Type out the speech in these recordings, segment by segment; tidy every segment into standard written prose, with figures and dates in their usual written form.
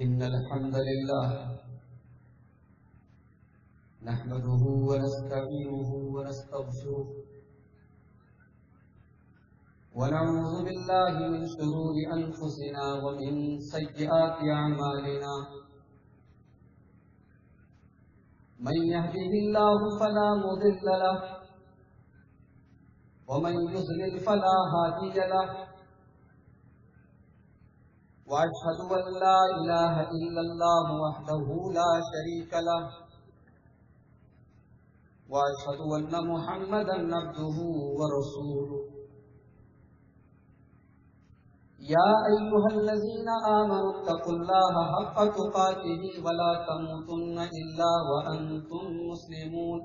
إن الحمد لله نحمده ونستعينه ونستغفره ونعوذ بالله من شرور أنفسنا ومن سيئات أعمالنا من يهده الله فلا مضل له ومن يضلل فلا هادي له وأشهد أن لا إله إلا الله وحده لا شريك له وأشهد أن محمدا عبده ورسوله يا أيها الذين آمنوا اتقوا الله حق تقاته ولا تموتن إلا وأنتم مسلمون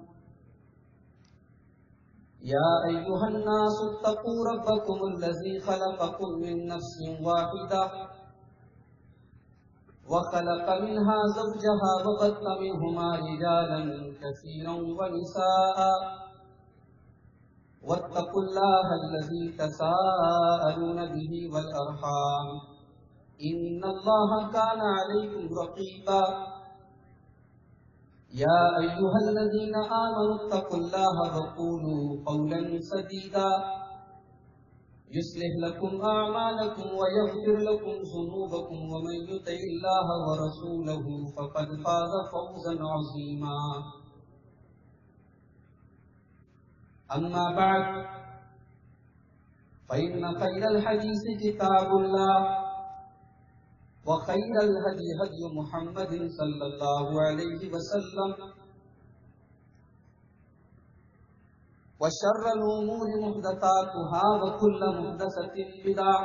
يا أيها الناس اتقوا ربكم الذي خلقكم من نفس واحدة وخلق منها زوجها وبث منهما رجالا كثيرا ونساء واتقوا الله الذي تساءلون به والأرحام إن الله كان عليكم رقيبا يا أيها الذين آمنوا اتقوا الله وقولوا قولا سديدا يصلح لكم أعمالكم ويغفر لكم ذنوبكم ومن يطع الله ورسوله فقد فاز فوزا عظيما أما بعد فإن خير الحديث كتاب الله وخير الهدي هدي محمد صلى الله عليه وسلم وشر الأمور محدثاتها وكل محدثة بدعة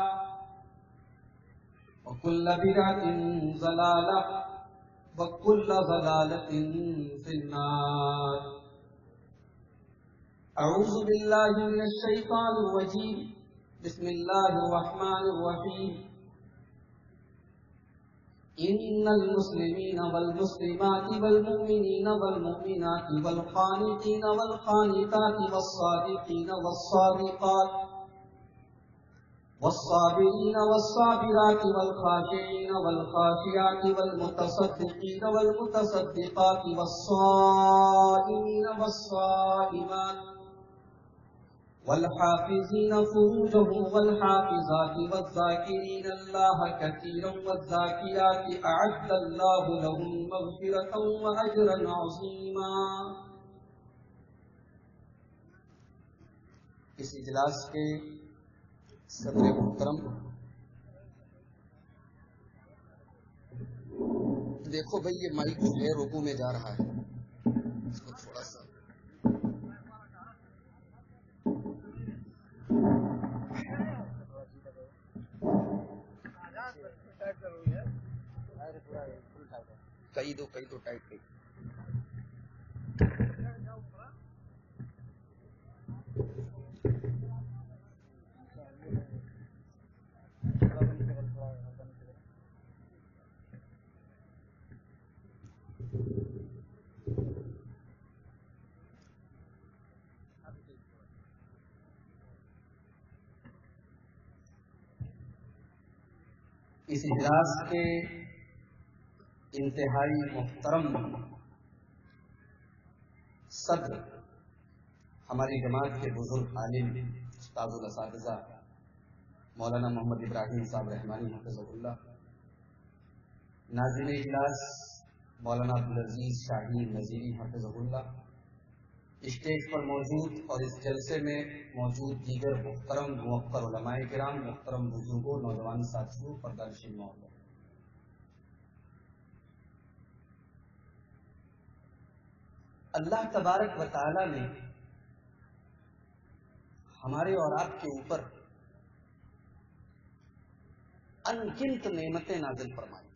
وكل بدعة ضلالة وكل ضلالة في النار. أعوذ بالله من الشيطان الرجيم. بسم الله الرحمن الرحيم. إن المسلمين والمسلمات والمؤمنين والمؤمنات والقانتين والقانتات والصادقين والصادقات والصابرين والصابرات والخاشعين والخاشعات والمتصدقين والمتصدقات والصائمين والصائمات والحافظين فروجهم والحافظات والذاكرين الله كثيرا والذاكرات أعد الله لهم مغفرة وأجرا عظيما. اس اجلاس کے صدر محترم، دیکھو بھائی یہ مائک جو ہے رکوع میں جا رہا ہے، اس کو تھوڑا سا کئی دو ٹائٹ کئی. اس اجلاس کے انتہائی محترم صدر، ہماری جماعت کے بزرگ عالم استاد الاساتذہ مولانا محمد ابراہیم صاحب رحمانی حفظہ اللہ، ناظرین اجلاس مولانا عبدالعزیز شاہین نذیری حفظہ اللہ، اسٹیج پر موجود اور اس جلسے میں موجود دیگر محترم موقر علماء کرام، محترم بزرگوں، نوجوان ساتھیوں، پردہ نشین محترم، اللہ تبارک و تعالی نے ہمارے اور آپ کے اوپر انگنت نعمتیں نازل فرمائی.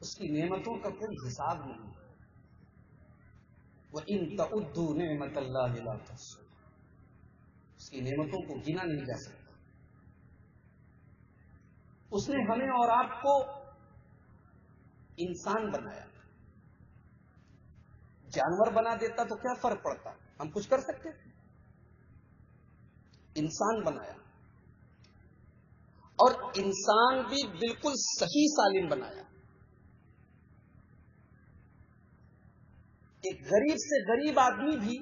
اس کی نعمتوں کا کوئی حساب نہیں. وَإِن تَعُدُّوا نِعْمَةَ اللَّهِ لَا تُحْصُوهَا. اس کی نعمتوں کو گنا نہیں جا سکتا. اس نے ہمیں اور آپ کو انسان بنایا. جانور بنا دیتا تو کیا فرق پڑتا؟ ہم کچھ کر سکتے؟ انسان بنایا اور انسان بھی بالکل صحیح سالم بنایا. ایک غریب سے غریب آدمی بھی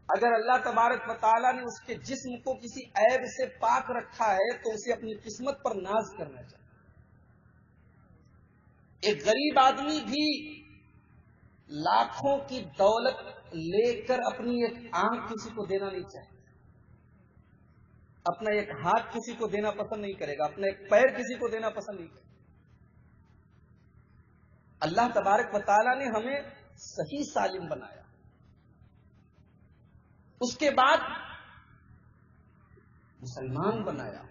اگر اللہ تبارک و تعالیٰ نے اس کے جسم کو کسی عیب سے پاک رکھا ہے تو اسے اپنی قسمت پر ناز کرنا چاہیے. ایک غریب آدمی بھی لاکھوں کی دولت لے کر اپنی ایک آنکھ کسی کو دینا نہیں چاہیے, اپنا ایک ہاتھ کسی کو دینا پسند نہیں کرے گا, اپنا ایک پیر کسی کو دینا پسند نہیں کرے گا. اللہ تبارک و تعالیٰ نے ہمیں صحیح سالم بنایا. اس کے بعد مسلمان بنایا.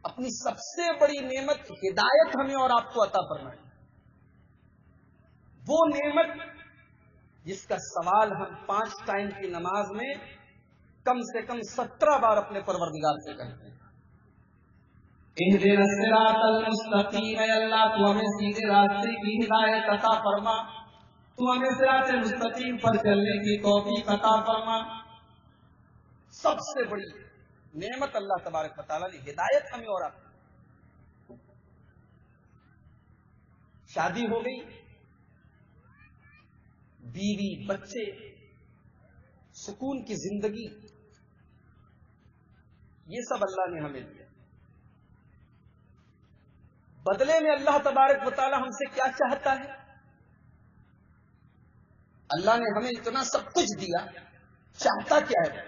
اپنی سب سے بڑی نعمت ہدایت ہمیں اور آپ کو عطا فرمائی. وہ نعمت جس کا سوال ہم 5 ٹائم کی نماز میں کم سے کم 17 بار اپنے پروردگار سے کرتے ہیں. اہدنا الصراط المستقیم, اے اللہ تو ہمیں سیدھے راستے کی ہدایت عطا فرما, تو ہمیں صراط مستقیم پر چلنے کی توفیق عطا فرما. سب سے بڑی نعمت اللہ تبارک و تعالیٰ نے ہدایت ہمیں اور آپ کو. شادی ہو گئی, بیوی بچے, سکون کی زندگی, یہ سب اللہ نے ہمیں دیا. بدلے میں اللہ تبارک و تعالیٰ ہم سے کیا چاہتا ہے؟ اللہ نے ہمیں اتنا سب کچھ دیا, چاہتا کیا ہے؟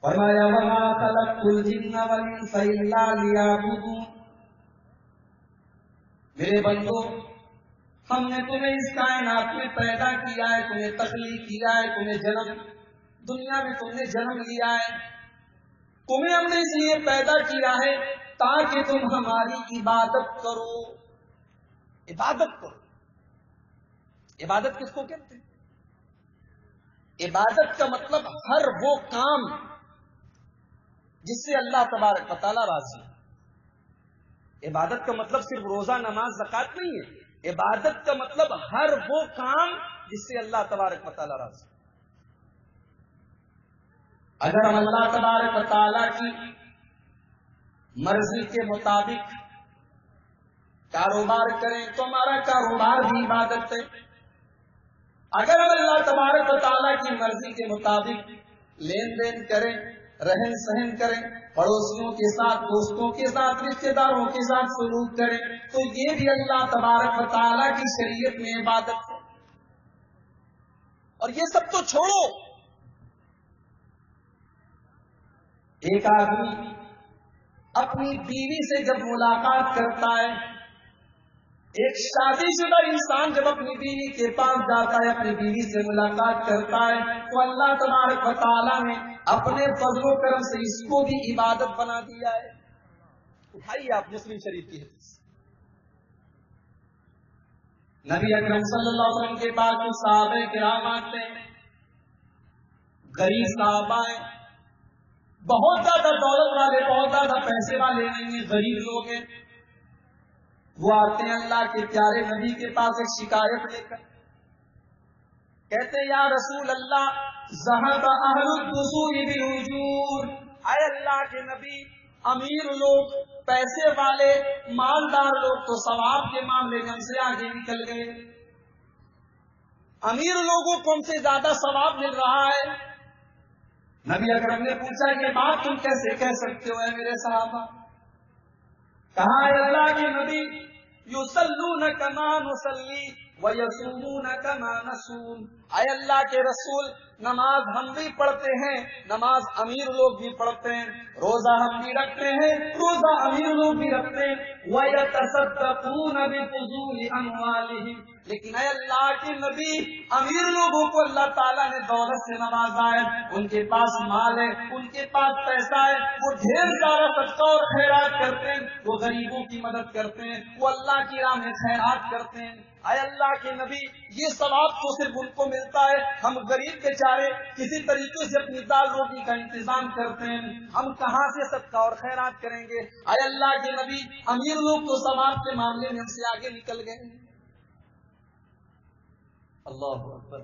فرمایا وما خلقت الجن والانس الا لیعبدون. میرے بندو, ہم نے تمہیں اس کائنات میں پیدا کیا ہے, تمہیں تخلیق کیا ہے, تمہیں جنم دنیا میں تم نے جنم لیا ہے, تمہیں ہم نے اس لیے پیدا کیا ہے تاکہ تم ہماری عبادت کرو. عبادت کرو. عبادت کس کو کہتے ہیں؟ عبادت کا مطلب ہر وہ کام جس سے اللہ تبارک و تعالیٰ راضی ہے. عبادت کا مطلب صرف روزہ نماز زکات نہیں ہے. عبادت کا مطلب ہر وہ کام جس سے اللہ تبارک و تعالیٰ راضی ہے. اگر ہم اللہ تبارک و تعالیٰ کی مرضی کے مطابق کاروبار کریں تو ہمارا کاروبار بھی عبادت ہے. اگر ہم اللہ تبارک و تعالیٰ کی مرضی کے مطابق لین دین کریں, رہن سہن کریں, پڑوسیوں کے ساتھ, دوستوں کے ساتھ, رشتے داروں کے ساتھ سلوک کریں تو یہ بھی اللہ تبارک و تعالیٰ کی شریعت میں عبادت ہے. اور یہ سب تو چھوڑو, ایک آدمی اپنی بیوی سے جب ملاقات کرتا ہے, ایک شادی شدہ انسان جب اپنی بیوی کے پاس جاتا ہے, اپنی بیوی سے ملاقات کرتا ہے, تو اللہ تبارک و تعالیٰ نے اپنے فضل و کرم سے اس کو بھی عبادت بنا دیا ہے. اٹھائیے آپ مسلم شریف کی حدیث. نبی اکرم صلی اللہ علیہ وسلم کے پاس جو صحابہ کرام آتے ہیں, غریب صحابہ ہیں, بہت زیادہ دولت والے, بہت زیادہ پیسے والے نہیں ہیں, غریب لوگ ہیں. وہ آتے ہیں اللہ کے پیارے نبی کے پاس ایک شکایت لے کر, کہتے ہیں یا رسول اللہ ذهب اہل الدثور بالأجور. اے اللہ کے نبی, امیر لوگ, پیسے والے, مالدار لوگ تو ثواب کے معاملے میں ہم سے آگے نکل گئے. امیر لوگوں کو ہم سے زیادہ ثواب مل رہا ہے. نبی اکرم نے پوچھا یہ بات تم کیسے کہہ سکتے ہو اے میرے صحابہ؟ کہا اے اللہ کے نبی, یصلون کما نصلی ویصومون کما نصوم. اے اللہ کے رسول, نماز ہم بھی پڑھتے ہیں, نماز امیر لوگ بھی پڑھتے ہیں, روزہ ہم بھی رکھتے ہیں, روزہ امیر لوگ بھی رکھتے ہیں, وَيَتَصَدَّقُونَ بِفُضُولِ أَمْوَالِهِمْ. لیکن اے اللہ کے نبی, امیر لوگوں کو اللہ تعالیٰ نے دولت سے نوازا ہے, ان کے پاس مال ہے, ان کے پاس پیسہ ہے, وہ ڈھیر سارا صدقہ اور خیرات کرتے ہیں, وہ غریبوں کی مدد کرتے ہیں, وہ اللہ کی راہ میں خیرات کرتے ہیں. اے اللہ کے نبی, یہ ثواب تو صرف ان کو ملتا ہے, ہم غریب بیچارے کسی طریقے سے اپنی دال روٹی کا انتظام کرتے ہیں, ہم کہاں سے صدقہ اور خیرات کریں گے؟ اے اللہ کے نبی, امیر لوگ تو ثواب کے معاملے میں ہم سے آگے نکل گئے. اللہ اکبر.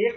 1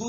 2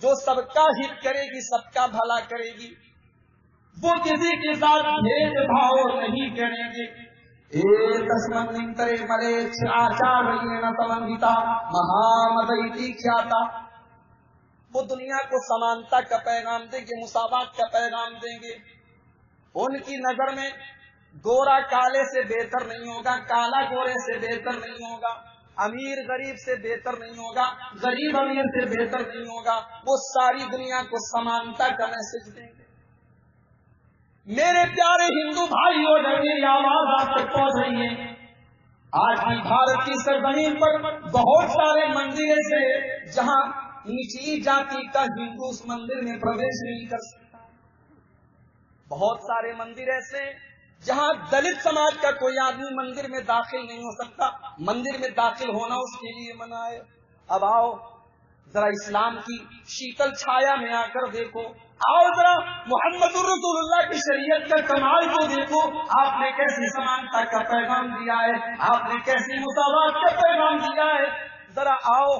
جو سب کا ہت کرے گی، سب کا بھلا کرے گی، وہ کسی کے ساتھ بھید بھاؤ نہیں کریں گے۔ تسمنترے مرے آچاریہ سمنگتا مہامدیتی کھیاتا، وہ دنیا کو سمانتا کا پیغام دیں گے، مساوات کا پیغام دیں گے۔ ان کی نظر میں گورا کالے سے بہتر نہیں ہوگا، کالا گورے سے بہتر نہیں ہوگا، امیر غریب سے بہتر نہیں ہوگا، غریب امیر سے بہتر نہیں ہوگا۔ وہ ساری دنیا کو سمانتا کا میسج دیں گے۔ میرے پیارے ہندو بھائیوں، یہ آواز آپ تک پہنچ رہی ہے۔ آج بھی بھارت کی سرزمین پر بہت سارے مندر ایسے جہاں نچلی جاتی کا ہندو اس مندر میں پرویش نہیں کر سکتا۔ بہت سارے مندر ایسے جہاں دلت سماج کا کوئی آدمی مندر میں داخل نہیں ہو سکتا، مندر میں داخل ہونا اس کے لیے منع ہے۔ اب آؤ ذرا اسلام کی شیتل چھایا میں آ کر دیکھو، آؤ ذرا محمد الرسول اللہ کی شریعت کا کمال کو دیکھو۔ آپ نے کیسی سمانتا کا پیغام دیا ہے، آپ نے کیسی مساوات کا پیغام دیا ہے۔ ذرا آؤ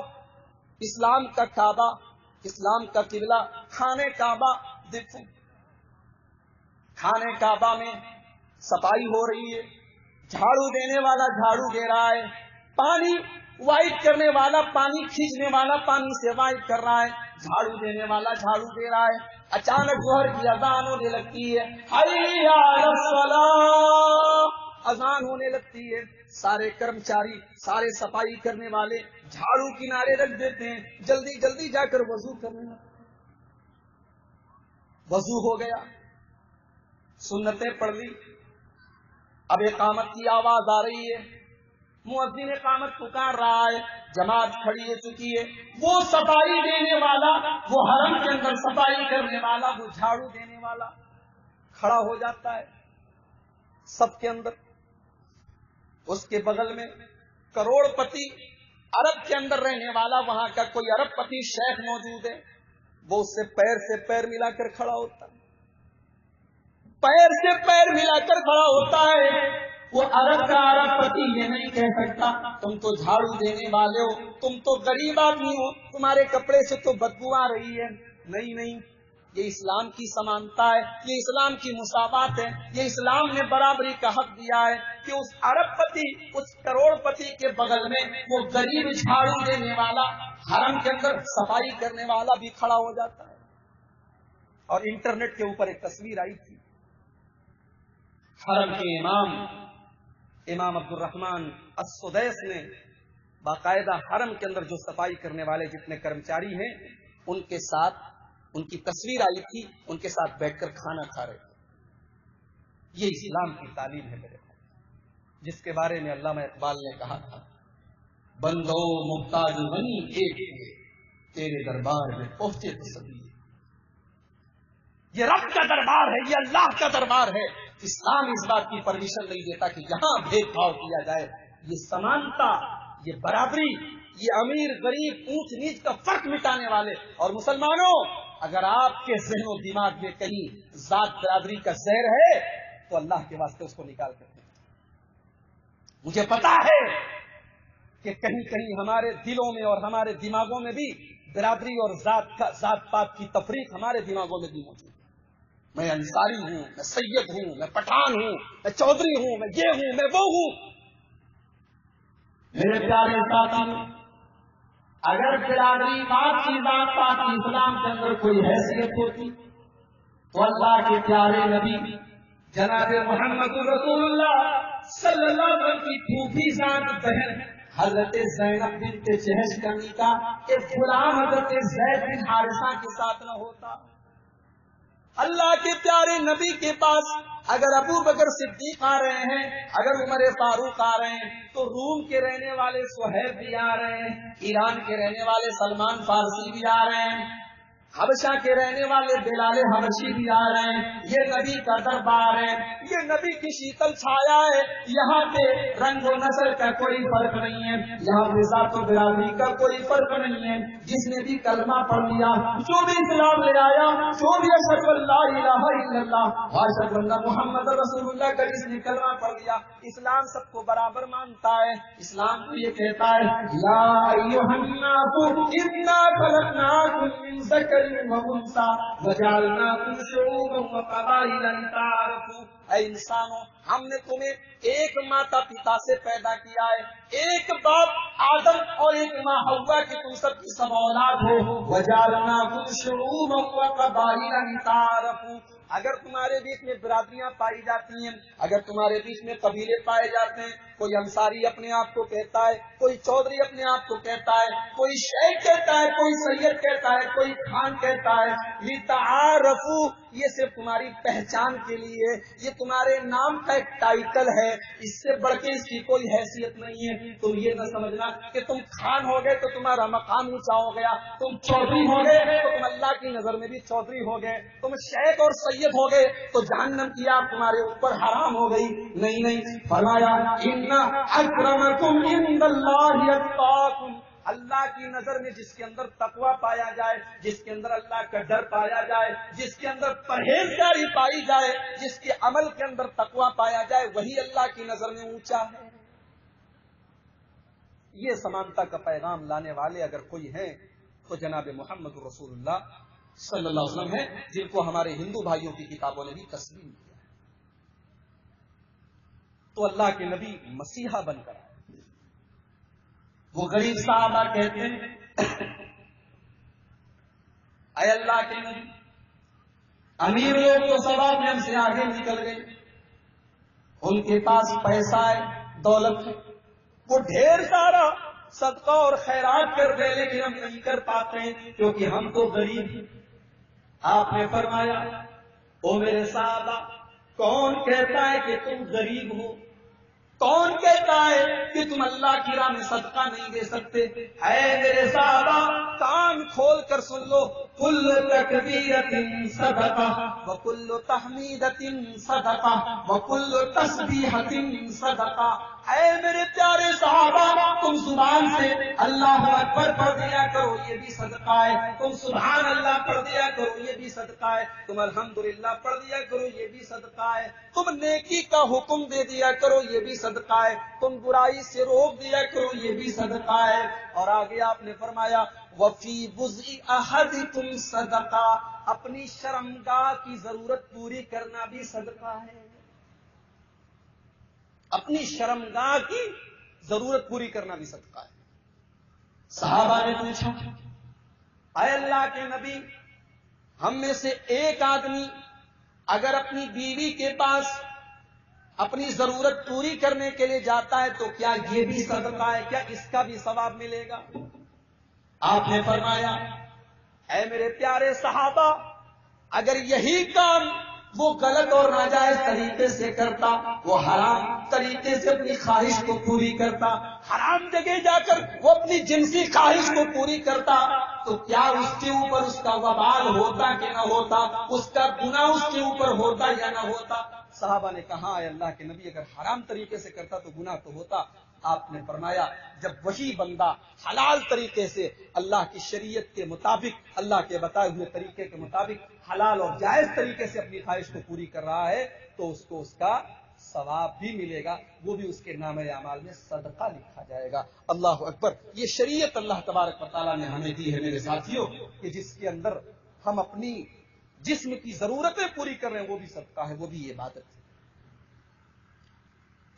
اسلام کا کعبہ، اسلام کا قبلہ خانے کعبہ دیکھو۔ خانے کعبہ میں صفائی ہو رہی ہے، جھاڑو دینے والا جھاڑو دے رہا ہے، پانی وائٹ کرنے والا پانی کھینچنے والا پانی سے وائٹ کر رہا ہے، جھاڑو دینے والا جھاڑو دے رہا ہے۔ اچانک ظہر کی اذان ہونے لگتی ہے، حی علی الصلاۃ، اذان ہونے لگتی ہے۔ سارے کرمچاری، سارے صفائی کرنے والے جھاڑو کنارے رکھ دیتے ہیں، جلدی جلدی جا کر وضو کرنے لگتے ہیں۔ وضو ہو گیا، سنتیں پڑھ لی، اب اقامت کی آواز آ رہی ہے، مؤذن اقامت پکار رہا ہے، جماعت کھڑی ہو چکی ہے۔ وہ صفائی دینے والا، وہ حرم کے اندر صفائی کرنے والا، وہ جھاڑو دینے والا کھڑا ہو جاتا ہے سب کے اندر۔ اس کے بغل میں کروڑ پتی عرب کے اندر رہنے والا وہاں کا کوئی عرب پتی شیخ موجود ہے، وہ اس سے پیر ملا کر کھڑا ہوتا ہے، پیر سے پیر ملا کر کھڑا ہوتا ہے۔ وہ عرب کا عرب پتی یہ نہیں کہہ سکتا تم تو جھاڑو دینے والے ہو، تم تو غریب آدمی ہو، تمہارے کپڑے سے تو بدبو آ رہی ہے۔ نہیں نہیں، یہ اسلام کی سمانتا ہے، یہ اسلام کی مساوات ہے، یہ اسلام نے برابری کا حق دیا ہے کہ اس عرب پتی، اس کروڑ پتی کے بغل میں وہ غریب جھاڑو دینے والا، حرم کے اندر صفائی کرنے والا بھی کھڑا ہو جاتا ہے۔ اور انٹرنیٹ کے اوپر ایک تصویر آئی تھی، حرم کے امام عبد الرحمن السدیس نے باقاعدہ حرم کے اندر جو صفائی کرنے والے جتنے کرمچاری ہیں ان کے ساتھ ان کی تصویر آئی تھی، ان کے ساتھ بیٹھ کر کھانا کھا رہے تھے۔ یہ اسلام کی تعلیم ہے میرے بھائی، جس کے بارے میں علامہ اقبال نے کہا تھا، بندو محتاج غنی ایک ہوئے، تیرے دربار میں پہنچے تصویر۔ یہ رب کا دربار ہے، یہ اللہ کا دربار ہے۔ اسلام اس بات کی پرمیشن نہیں دیتا کہ یہاں بھید بھاؤ کیا جائے۔ یہ سمانتا، یہ برابری، یہ امیر غریب اونچ نیچ کا فرق مٹانے والے۔ اور مسلمانوں، اگر آپ کے ذہن و دماغ میں کہیں ذات برادری کا زہر ہے تو اللہ کے واسطے اس کو نکال کر دیں۔ مجھے پتا ہے کہ کہیں کہیں ہمارے دلوں میں اور ہمارے دماغوں میں بھی برادری اور ذات پات کی تفریق ہمارے دماغوں میں بھی موجود ہے۔ میں انصاری ہوں، میں سید ہوں، میں پٹھان ہوں، میں چودھری ہوں، میں یہ ہوں، میں وہ ہوں۔ میرے پیارے ساتھی، اگر برادری بات کی ذات پات کی اسلام کے اندر کوئی حیثیت ہوتی تو اللہ کے پیارے نبی جناب محمد رسول اللہ صلی اللہ علیہ وسلم کی پھوپھی ذات بہن حضرت زینب بنت جحش کا نکاح ایک غلام حضرت زید بن حارثہ کے ساتھ نہ ہوتا۔ اللہ کے پیارے نبی کے پاس اگر ابو بکر صدیق آ رہے ہیں، اگر عمر فاروق آ رہے ہیں، تو روم کے رہنے والے سہیب بھی آ رہے ہیں، ایران کے رہنے والے سلمان فارسی بھی آ رہے ہیں، حبشہ کے رہنے والے بلال حبشی بھی آ رہے ہیں. یہ نبی کا دربار ہے, یہ نبی کی شیتل چھایا ہے. یہاں پہ رنگ و نسل کا کوئی فرق نہیں ہے, یہاں پہ ذات و برادری کا کوئی فرق نہیں ہے. جس نے بھی کلمہ پڑھ لیا, جو بھی اسلام لے آیا, جو بھی اشہد اللہ الہ الا اللہ واشہد ان محمد رسول اللہ کا جس نے کلمہ پڑھ لیا, اسلام سب کو برابر مانتا ہے. اسلام کو یہ کہتا ہے یا ایھا الناس انا خلقناکم من ذکر وانثى وجعلناکم شعوبا وقبائل لتعارفوا. اے انسانوں, ہم نے تمہیں ایک ماتا پتا سے پیدا کیا ہے, ایک باپ آدم اور ایک ماں حوا کی تم سب کی سب اولاد ہو. وجعلناکم شعوبا وقبائل لتعارفوا. اگر تمہارے بیچ میں برادریاں پائی جاتی ہیں, اگر تمہارے بیچ میں قبیلے پائے جاتے ہیں, کوئی انصاری اپنے آپ کو کہتا ہے, کوئی چودھری اپنے آپ کو کہتا ہے, کوئی شیخ کہتا ہے, کوئی سید کہتا ہے, کوئی خان کہتا ہے, لتعارفوا, یہ صرف تمہاری پہچان کے لیے, یہ تمہارے نام کا ایک ٹائٹل ہے, اس سے بڑھ کے اس کی کوئی حیثیت نہیں ہے. تم یہ نہ سمجھنا کہ تم خان ہو گئے تو تمہارا مقام اونچا ہو گیا, تم چودھری ہو گئے تو تم اللہ کی نظر میں بھی چودھری ہو گئے, تم شیخ اور سید ہو گئے تو جہنم کی آگ تمہارے اوپر حرام ہو گئی. نہیں, فرمایا ان اکرمکم عند اللہ اتقاکم. اللہ کی نظر میں جس کے اندر تقوی پایا جائے, جس کے اندر اللہ کا ڈر پایا جائے, جس کے اندر پرہیزگاری پائی جائے, جس کے عمل کے اندر تقوی پایا جائے, وہی اللہ کی نظر میں اونچا ہے. یہ سمانتا کا پیغام لانے والے اگر کوئی ہیں تو جناب محمد رسول اللہ صلی اللہ علیہ وسلم ہے, جن کو ہمارے ہندو بھائیوں کی کتابوں نے بھی تسلیم کیا. تو اللہ کے نبی مسیحا بن کر آئے. وہ غریب صحابہ کہتے ہیں اے اللہ کے نبی, امیر لوگ تو ثواب میں ہم سے آگے نکل گئے, ان کے پاس پیسہ ہے, دولت ہے, وہ ڈھیر سارا صدقہ اور خیرات کر دے, لیکن ہم نہیں کر پاتے ہیں کیونکہ ہم تو غریب ہیں. آپ نے فرمایا او میرے صحابہ, کون کہتا ہے کہ تم غریب ہو؟ کون کہتا ہے کہ تم اللہ کی راہ میں صدقہ نہیں دے سکتے؟ اے میرے صحابہ, کان کھول کر سن لو, کل تکبیرۃ صدقہ وکل تحمیدۃ صدقہ وکل تسبیحۃ صدقہ. اے میرے پیارے صحابہ, تم زبان سے اللہ اکبر پڑھ دیا کرو, یہ بھی صدقہ ہے. تم سبحان اللہ پڑھ دیا کرو, یہ بھی صدقہ ہے. تم الحمدللہ پڑھ دیا کرو, یہ بھی صدقہ ہے. تم نیکی کا حکم دے دیا کرو, یہ بھی صدقہ ہے. تم برائی سے روک دیا کرو, یہ بھی صدقہ ہے. اور آگے آپ نے فرمایا وفی بُضْعِ أَحَدِكُمْ صدقہ, اپنی شرمگاہ کی ضرورت پوری کرنا بھی صدقہ ہے. اپنی شرمگاہ کی ضرورت پوری کرنا بھی صدقہ ہے. صحابہ نے پوچھا اے اللہ کے نبی, ہم میں سے ایک آدمی اگر اپنی بیوی کے پاس اپنی ضرورت پوری کرنے کے لیے جاتا ہے تو کیا یہ بھی صدقہ ہے, کیا اس کا بھی ثواب ملے گا؟ آپ نے فرمایا اے میرے پیارے صحابہ, اگر یہی کام وہ غلط اور ناجائز طریقے سے کرتا, وہ حرام طریقے سے اپنی خواہش کو پوری کرتا, حرام جگہ جا کر وہ اپنی جنسی خواہش کو پوری کرتا, تو کیا اس کے اوپر اس کا وبال ہوتا کہ نہ ہوتا, اس کا گناہ اس کے اوپر ہوتا یا نہ ہوتا؟ صحابہ نے کہا اے اللہ کے نبی, اگر حرام طریقے سے کرتا تو گناہ تو ہوتا. آپ نے فرمایا جب وہی بندہ حلال طریقے سے اللہ کی شریعت کے مطابق, اللہ کے بتائے ہوئے طریقے کے مطابق حلال اور جائز طریقے سے اپنی خواہش کو پوری کر رہا ہے, تو اس کو اس کا ثواب بھی ملے گا, وہ بھی اس کے نامہ اعمال میں صدقہ لکھا جائے گا. اللہ اکبر. یہ شریعت اللہ تبارک و تعالیٰ نے ہمیں دی ہے میرے ساتھیوں, کہ جس کے اندر ہم اپنی جسم کی ضرورتیں پوری کر رہے ہیں, وہ بھی صدقہ ہے, وہ بھی عبادت ہے.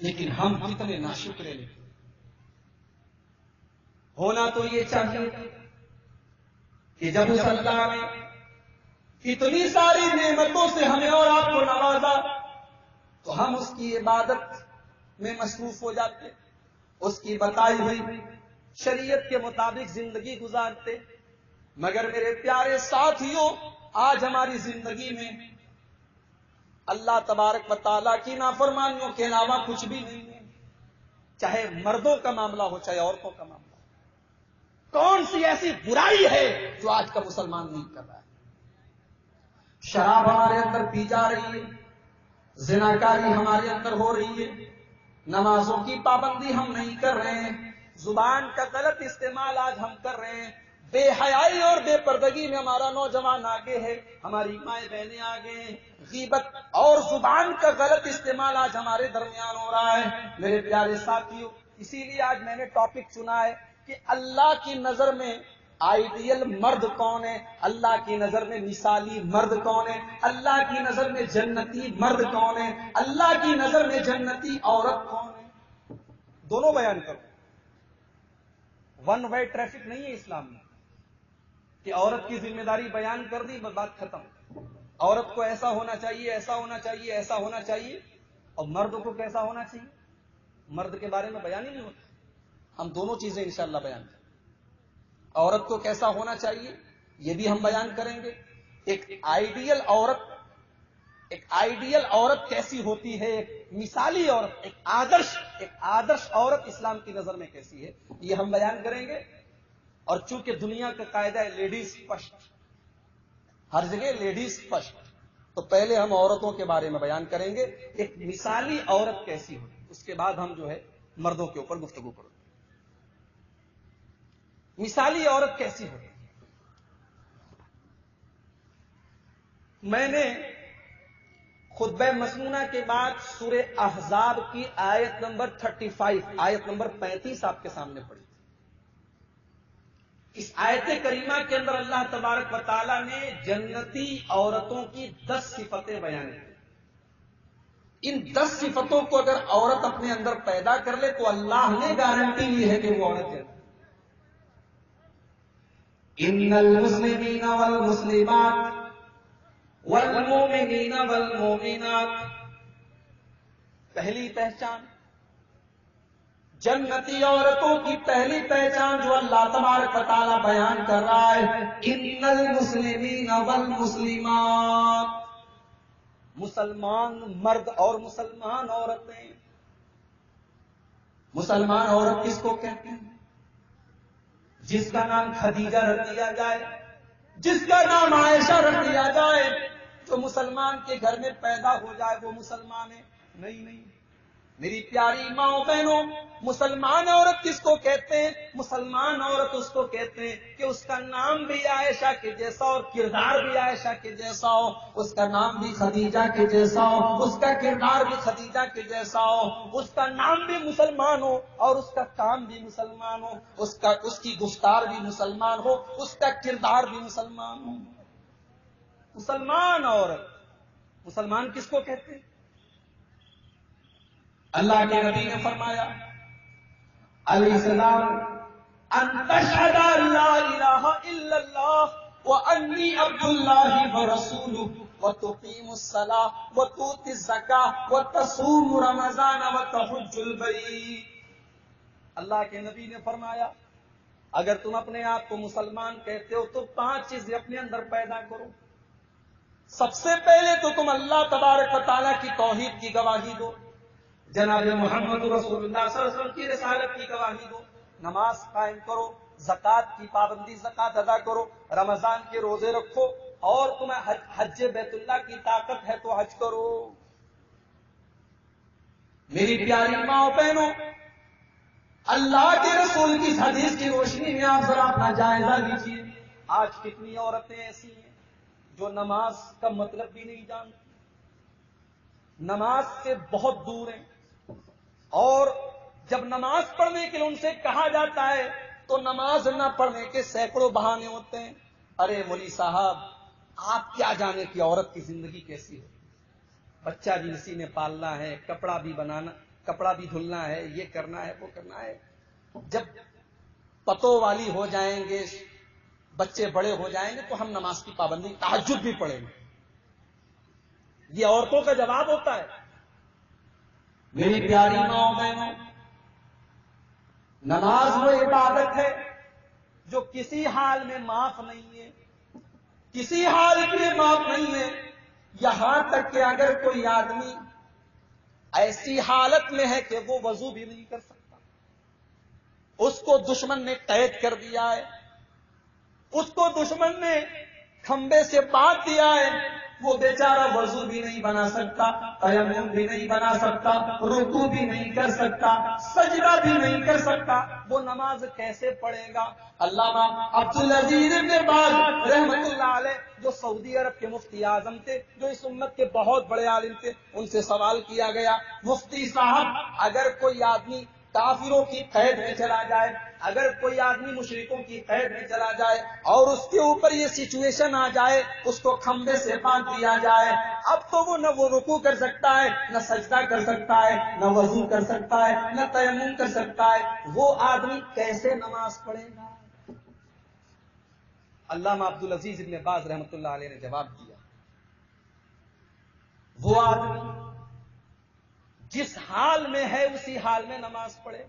لیکن ہم کتنے ناشکرے ہیں. ہونا تو یہ چاہیے کہ جب اس اللہ نے اتنی ساری نعمتوں سے ہمیں اور آپ کو نوازا تو ہم اس کی عبادت میں مصروف ہو جاتے, اس کی بتائی ہوئی شریعت کے مطابق زندگی گزارتے. مگر میرے پیارے ساتھیوں, آج ہماری زندگی میں اللہ تبارک و تعالیٰ کی نافرمانیوں کے علاوہ کچھ بھی نہیں ہے, چاہے مردوں کا معاملہ ہو چاہے عورتوں کا معاملہ ہو. کون سی ایسی برائی ہے جو آج کا مسلمان نہیں کر رہا ہے؟ شراب ہمارے اندر پی جا رہی ہے، زناکاری ہمارے اندر ہو رہی ہے، نمازوں کی پابندی ہم نہیں کر رہے ہیں، زبان کا غلط استعمال آج ہم کر رہے ہیں، بے حیائی اور بے پردگی میں ہمارا نوجوان آگے ہے، ہماری مائیں بہنیں آگے ہیں، غیبت اور زبان کا غلط استعمال آج ہمارے درمیان ہو رہا ہے۔ میرے پیارے ساتھیوں، اسی لیے آج میں نے ٹاپک چنا ہے کہ اللہ کی نظر میں آئیڈیل مرد کون ہے، اللہ کی نظر میں مثالی مرد کون ہے، اللہ کی نظر میں جنتی مرد کون ہے، اللہ کی نظر میں جنتی عورت کون ہے، دونوں بیان کرو۔ ون وے ٹریفک نہیں ہے اسلام میں کہ عورت کی ذمہ داری بیان کر دی بات ختم، عورت کو ایسا ہونا چاہیے، ایسا ہونا چاہیے، ایسا ہونا چاہیے، اور مرد کو کیسا ہونا چاہیے، مرد کے بارے میں بیان ہی نہیں ہوتا۔ ہم دونوں چیزیں انشاءاللہ بیان کریں، عورت کو کیسا ہونا چاہیے یہ بھی ہم بیان کریں گے، ایک آئیڈیل عورت کیسی ہوتی ہے، ایک مثالی عورت، ایک آدرش عورت اسلام کی نظر میں کیسی ہے، یہ ہم بیان کریں گے۔ اور چونکہ دنیا کا قاعدہ ہے لیڈیز فرسٹ، ہر جگہ لیڈیز فرسٹ، تو پہلے ہم عورتوں کے بارے میں بیان کریں گے، ایک مثالی عورت کیسی ہوتی، اس کے بعد ہم جو ہے مردوں کے اوپر گفتگو کریں گے۔ مثالی عورت کیسی ہوتی؟ میں نے خطبہ مسنونہ کے بعد سورہ احزاب کی آیت نمبر 35، آیت نمبر 35 آپ کے سامنے پڑھی تھی۔ اس آیت کریمہ کے اندر اللہ تبارک و تعالیٰ نے جنتی عورتوں کی 10 صفتیں بیان کی۔ ان 10 صفتوں کو اگر عورت اپنے اندر پیدا کر لے تو اللہ نے گارنٹی لی ہے کہ وہ عورت ہے۔ ان المسلمین والمسلمات والمومنین والمومنات، پہلی پہچان جنتی عورتوں کی، پہلی پہچان جو اللہ تبارک و تعالیٰ بیان کر رہا ہے، ان المسلمین والمسلمات، مسلمان مرد اور مسلمان عورتیں۔ مسلمان عورت کس کو کہتے ہیں؟ جس کا نام خدیجہ رکھ دیا جائے، جس کا نام عائشہ رکھ دیا جائے، جو مسلمان کے گھر میں پیدا ہو جائے وہ مسلمان ہے؟ نہیں۔ میری پیاری ماں بہنوں، مسلمان عورت کس کو کہتے ہیں؟ مسلمان عورت اس کو کہتے ہیں کہ اس کا نام بھی عائشہ کے جیسا اور کردار بھی عائشہ کے جیسا ہو، اس کا نام بھی خدیجہ کے جیسا ہو، اس کا کردار بھی خدیجہ کے جیسا ہو، اس کا نام بھی مسلمان ہو اور اس کا کام بھی مسلمان ہو، اس کی گفتار بھی مسلمان ہو، اس کا کردار بھی مسلمان ہو۔ مسلمان عورت، مسلمان کس کو کہتے ہیں؟ اللہ کے نبی نے فرمایا علیہ السلام، ان تشہد ان لا الہ الا اللہ وانی عبد اللہ ورسولہ وتقیم الصلاۃ وتؤتی الزکاۃ وتصوم رمضان وتحج البیت۔ اللہ کے نبی نے فرمایا اگر تم اپنے آپ کو مسلمان کہتے ہو تو 5 چیزیں اپنے اندر پیدا کرو۔ سب سے پہلے تو تم اللہ تبارک و تعالیٰ کی توحید کی گواہی دو، جناب محمد رسول اللہ صلی اللہ علیہ وسلم کی رسالت کی گواہی دو، نماز قائم کرو، زکوٰۃ کی پابندی زکوٰۃ ادا کرو، رمضان کے روزے رکھو، اور تمہیں حج بیت اللہ کی طاقت ہے تو حج کرو۔ میری پیاری ماں بہنوں، اللہ کے رسول کی حدیث کی روشنی میں آپ ذرا اپنا جائزہ لیجیے، آج کتنی عورتیں ایسی ہیں جو نماز کا مطلب بھی نہیں جانتی، نماز سے بہت دور ہیں، اور جب نماز پڑھنے کے لیے ان سے کہا جاتا ہے تو نماز نہ پڑھنے کے سینکڑوں بہانے ہوتے ہیں۔ ارے مولوی صاحب، آپ کیا جانے کہ عورت کی زندگی کیسی ہے، بچہ بھی اسی نے پالنا ہے، کپڑا بھی بنانا، کپڑا بھی دھلنا ہے، یہ کرنا ہے وہ کرنا ہے۔ جب پتوں والی ہو جائیں گے، بچے بڑے ہو جائیں گے تو ہم نماز کی پابندی تہجد بھی پڑھیں گے، یہ عورتوں کا جواب ہوتا ہے۔ میری پیاری ماں بہنوں، نماز وہ عبادت ہے جو کسی حال میں معاف نہیں ہے، کسی حال میں معاف نہیں ہے، یہاں تک کہ اگر کوئی آدمی ایسی حالت میں ہے کہ وہ وضو بھی نہیں کر سکتا، اس کو دشمن نے قید کر دیا ہے، اس کو دشمن نے کھمبے سے باندھ دیا ہے، وہ بیچارہ وضو بھی نہیں بنا سکتا، تیمم بھی نہیں بنا سکتا، رکوع بھی نہیں کر سکتا، سجدہ بھی نہیں کر سکتا، وہ نماز کیسے پڑھے گا؟ علامہ عبدالعزیز ابن باز رحمۃ اللہ علیہ جو سعودی عرب کے مفتی اعظم تھے، جو اس امت کے بہت بڑے عالم تھے، ان سے سوال کیا گیا، مفتی صاحب اگر کوئی آدمی کافروں کی قید میں چلا جائے، اگر کوئی آدمی مشرکوں کی قید میں چلا جائے اور اس کے اوپر یہ سچویشن آ جائے، اس کو کھمبے سے باندھ دیا جائے، اب تو وہ نہ وہ رکوع کر سکتا ہے، نہ سجدہ کر سکتا ہے، نہ وضو کر سکتا ہے، نہ تیمم کر سکتا ہے، وہ آدمی کیسے نماز پڑھے گا؟ علامہ عبدالعزیز ابن باز رحمۃ اللہ علیہ نے جواب دیا، وہ آدمی جس حال میں ہے اسی حال میں نماز پڑھے،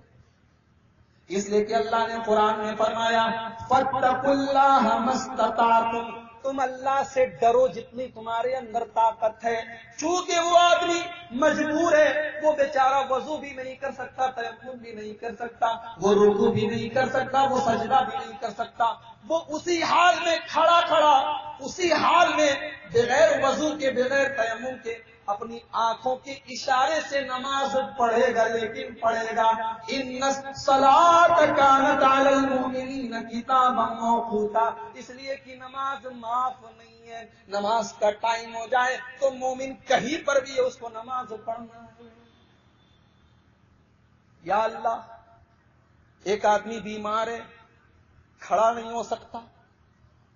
اس لیے کہ اللہ نے قرآن میں فرمایا فَاتَّقُوا اللَّهَ مَا اسْتَطَعْتُمْ، تم اللہ سے ڈرو جتنی تمہارے اندر طاقت ہے۔ چونکہ وہ آدمی مجبور ہے، وہ بیچارہ وضو بھی نہیں کر سکتا، تیمم بھی نہیں کر سکتا، وہ رکوع بھی نہیں کر سکتا، وہ سجدہ بھی نہیں کر سکتا، وہ اسی حال میں کھڑا کھڑا، اسی حال میں بغیر وضو کے، بغیر تیمم کے، اپنی آنکھوں کے اشارے سے نماز پڑھے گا، لیکن پڑھے گا ان الصلاۃ کانت علی المؤمنین کتابا موقوتا، اس لیے کہ نماز معاف نہیں ہے، نماز کا ٹائم ہو جائے تو مومن کہیں پر بھی ہے اس کو نماز پڑھنا ہے۔ یا اللہ، ایک آدمی بیمار ہے، کھڑا نہیں ہو سکتا،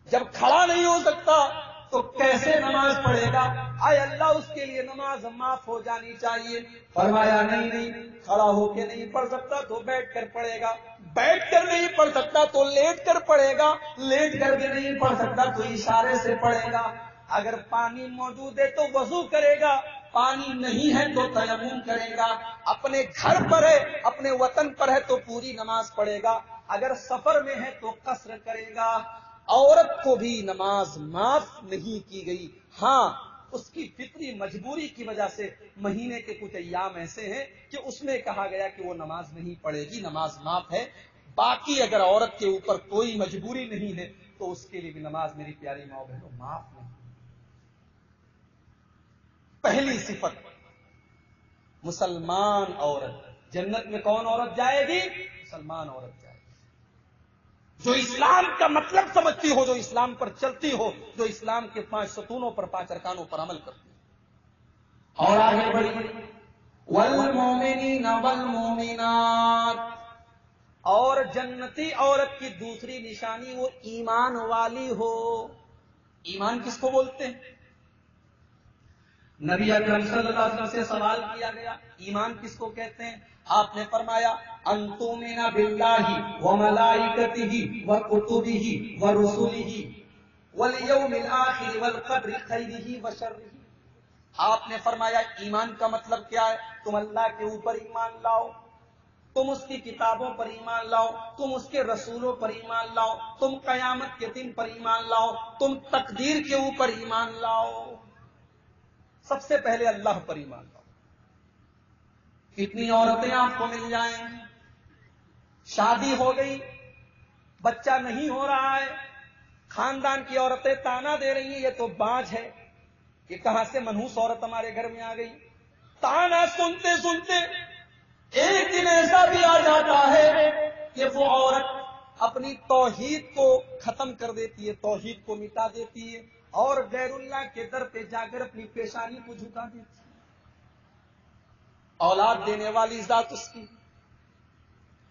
جب کھڑا نہیں ہو سکتا تو کیسے نماز پڑھے گا؟ آئے اللہ اس کے لیے نماز معاف ہو جانی چاہیے؟ فرمایا نہیں، کھڑا ہو کے نہیں پڑھ سکتا تو بیٹھ کر پڑھے گا، بیٹھ کر نہیں پڑھ سکتا تو لیٹ کر پڑھے گا، لیٹ کر بھی نہیں پڑھ سکتا تو اشارے سے پڑھے گا، اگر پانی موجود ہے تو وضو کرے گا، پانی نہیں ہے تو تیمم کرے گا، اپنے گھر پر ہے، اپنے وطن پر ہے تو پوری نماز پڑھے گا، اگر سفر میں ہے تو قصر کرے گا۔ عورت کو بھی نماز معاف نہیں کی گئی، ہاں اس کی فطری مجبوری کی وجہ سے مہینے کے کچھ ایام ایسے ہیں کہ اس میں کہا گیا کہ وہ نماز نہیں پڑھے گی، نماز معاف ہے، باقی اگر عورت کے اوپر کوئی مجبوری نہیں ہے تو اس کے لیے بھی نماز میری پیاری ماں بہنوں معاف نہیں۔ پہلی صفت، مسلمان عورت، جنت میں کون عورت جائے گی؟ مسلمان عورت جائے گی، جو اسلام کا مطلب سمجھتی ہو، جو اسلام پر چلتی ہو، جو اسلام کے 5 ستونوں پر، 5 ارکانوں پر عمل کرتی ہو۔ اور آگے بڑھی، والمومنین والمومنات، اور جنتی عورت کی دوسری نشانی وہ ایمان والی ہو۔ ایمان کس کو بولتے ہیں؟ نبی اکرم صلی اللہ علیہ وسلم سے سوال کیا گیا، ایمان کس کو کہتے ہیں؟ آپ نے فرمایا ان تؤمن باللہ وملائکتہ وکتبہ ورسلہ والیوم الآخر والقدر خیرہ وشرہ۔ آپ نے فرمایا ایمان کا مطلب کیا ہے؟ تم اللہ کے اوپر ایمان لاؤ، تم اس کی کتابوں پر ایمان لاؤ، تم اس کے رسولوں پر ایمان لاؤ، تم قیامت کے دن پر ایمان لاؤ، تم تقدیر کے اوپر ایمان لاؤ۔ سب سے پہلے اللہ پر ایمان لاؤ۔ کتنی عورتیں آپ کو مل جائیں، شادی ہو گئی، بچہ نہیں ہو رہا ہے، خاندان کی عورتیں تانا دے رہی ہیں یہ تو باج ہے، یہ کہاں سے منحوس عورت ہمارے گھر میں آ گئی۔ تانا سنتے سنتے ایک دن ایسا بھی آ جاتا ہے کہ وہ عورت اپنی توحید کو ختم کر دیتی ہے، توحید کو مٹا دیتی ہے اور غیر اللہ کے در پہ جا کر اپنی پیشانی کو جھکا دیتی ہے۔ اولاد دینے والی ذات اس کی،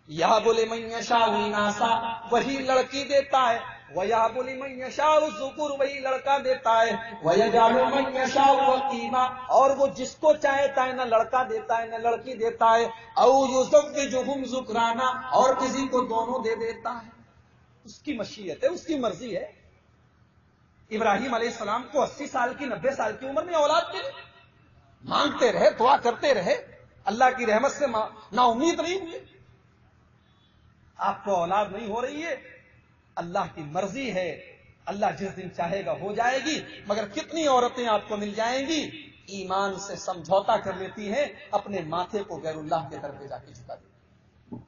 یہب لمن یشاء اناسا، وہی لڑکی دیتا ہے، ویہب لمن یشاء الذکور، وہی لڑکا دیتا ہے، ویجعل من یشاء عقیما، اور وہ جس کو چاہتا ہے نہ لڑکا دیتا ہے نہ لڑکی دیتا ہے، او یزوجہم ذکرانا، اور کسی کو دونوں دے دیتا ہے، اس کی مشیت ہے، اس کی مرضی ہے۔ ابراہیم علیہ السلام کو 80 سال کی 90 سال کی عمر میں اولاد ملی، مانگتے رہے، دعا کرتے رہے، اللہ کی رحمت سے نا امید نہیں ہوئے۔ آپ کو اولاد نہیں ہو رہی ہے، اللہ کی مرضی ہے، اللہ جس دن چاہے گا ہو جائے گی، مگر کتنی عورتیں آپ کو مل جائیں گی ایمان سے سمجھوتا کر لیتی ہیں، اپنے ماتھے کو غیر اللہ کے در پہ جا کے جھکا دیتی ہیں۔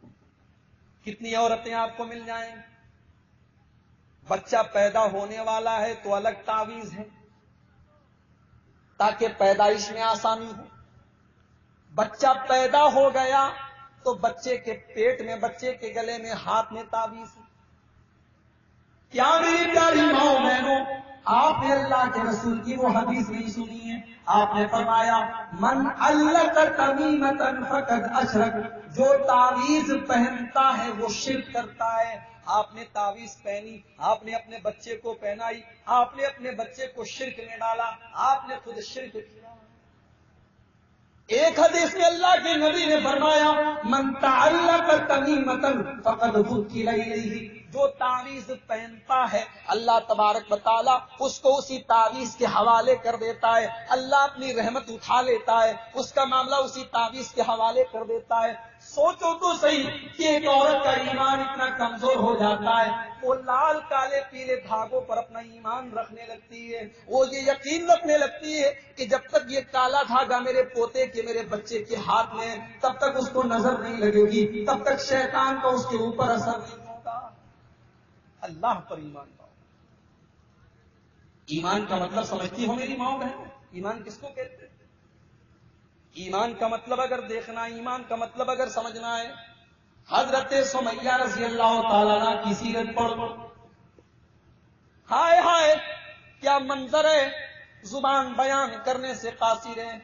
کتنی عورتیں آپ کو مل جائیں؟ بچہ پیدا ہونے والا ہے تو الگ تعویذ ہے تاکہ پیدائش میں آسانی ہو. بچہ پیدا ہو گیا تو بچے کے پیٹ میں، بچے کے گلے میں، ہاتھ میں تعویذ ہے. کیا میری پیاری ماؤں بہنوں، آپ نے اللہ کے رسول کی وہ حدیث نہیں سنی ہے؟ آپ نے فرمایا من علق تمیمۃ فقد اشرک، جو تعویذ پہنتا ہے وہ شرک کرتا ہے. آپ نے تعویذ پہنی، آپ نے اپنے بچے کو پہنائی، آپ نے اپنے بچے کو شرک میں ڈالا، آپ نے خود شرک کیا. ایک حدیث میں اللہ کے نبی نے فرمایا من تعلق تمیمۃ فقد وکل الیہ، جو تعویذ پہنتا ہے اللہ تبارک و تعالیٰ اس کو اسی تعویذ کے حوالے کر دیتا ہے. اللہ اپنی رحمت اٹھا لیتا ہے، اس کا معاملہ اسی تعویذ کے حوالے کر دیتا ہے. سوچو تو صحیح کہ ایک عورت کا ایمان اتنا کمزور ہو جاتا ہے، وہ لال کالے پیلے دھاگوں پر اپنا ایمان رکھنے لگتی ہے. وہ یہ یقین رکھنے لگتی ہے کہ جب تک یہ کالا دھاگا میرے پوتے کے، میرے بچے کے ہاتھ میں ہے، تب تک اس کو نظر نہیں لگے گی، تب تک شیطان کا اس کے اوپر اثر نہیں ہوگا. اللہ پر ایمان لاؤ. ایمان کا مطلب سمجھتی ہو میری ماں بہن؟ ایمان کس کو کہتے ہیں؟ ایمان کا مطلب اگر دیکھنا، ایمان کا مطلب اگر سمجھنا ہے، حضرت سمیہ رضی اللہ تعالیٰ عنہ کی سیرت پڑھو. ہائے ہائے کیا منظر ہے، زبان بیان کرنے سے قاصر ہے.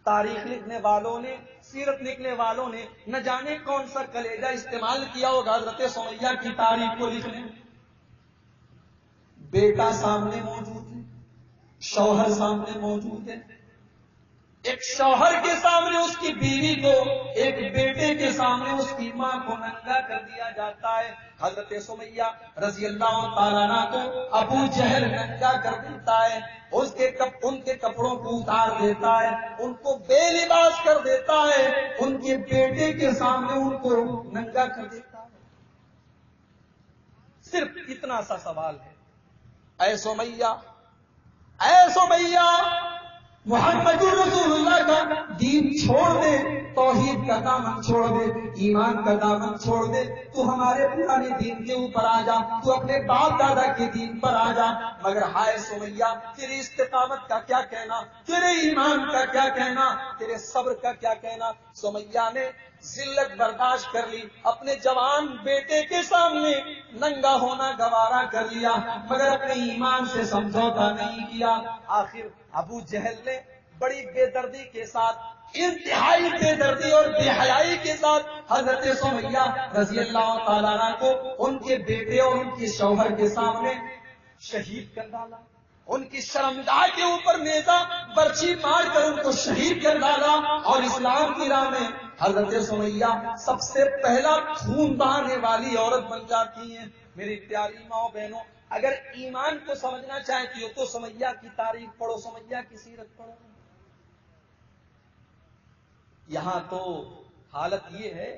تاریخ لکھنے والوں نے، سیرت لکھنے والوں نے نہ جانے کون سا کلیجہ استعمال کیا ہوگا حضرت سمیہ کی تاریخ کو لکھنے. بیٹا سامنے موجود ہے، شوہر سامنے موجود ہے. ایک شوہر کے سامنے اس کی بیوی کو، ایک بیٹے کے سامنے اس کی ماں کو ننگا کر دیا جاتا ہے. حضرت سمیہ رضی اللہ تعالیٰ عنہ کو ابو جہل ننگا کر دیتا ہے، ان کے کپڑوں کو اتار دیتا ہے، ان کو بے لباس کر دیتا ہے، ان کے بیٹے کے سامنے ان کو ننگا کر دیتا ہے. صرف اتنا سا سوال ہے، اے سمیہ، اے سمیہ، محمد رسول اللہ کا دین چھوڑ دے، توحید کا دامن چھوڑ دے، ایمان کا دامن چھوڑ دے، تو ہمارے پرانے دین کے اوپر آ جا، تو اپنے باپ دادا کے دین پر آ جا. مگر ہائے سمیہ، تیری استقامت کا کیا کہنا، تیرے ایمان کا کیا کہنا، تیرے صبر کا کیا کہنا. سمیہ نے ذلت برداشت کر لی، اپنے جوان بیٹے کے سامنے ننگا ہونا گوارا کر لیا، مگر اپنے ایمان سے سمجھوتا نہیں کیا. آخر ابو جہل نے بڑی بے دردی کے ساتھ، انتہائی بے دردی اور بے حیائی کے ساتھ حضرت سمیہ رضی اللہ تعالیٰ عنہ کو ان کے بیٹے اور ان کے شوہر کے سامنے شہید کر ڈالا. ان کی شرمگاہ کے اوپر نیزہ برچھی مار کر ان کو شہید کر ڈالا. اور اسلام کی راہ میں حضرت سمیہ سب سے پہلا خون بہانے والی عورت بن جاتی ہیں. میری پیاری ماں بہنوں، اگر ایمان کو سمجھنا چاہتی ہو تو سمیہ کی تاریخ پڑھو، سمیہ کی سیرت پڑھو. یہاں تو حالت یہ ہے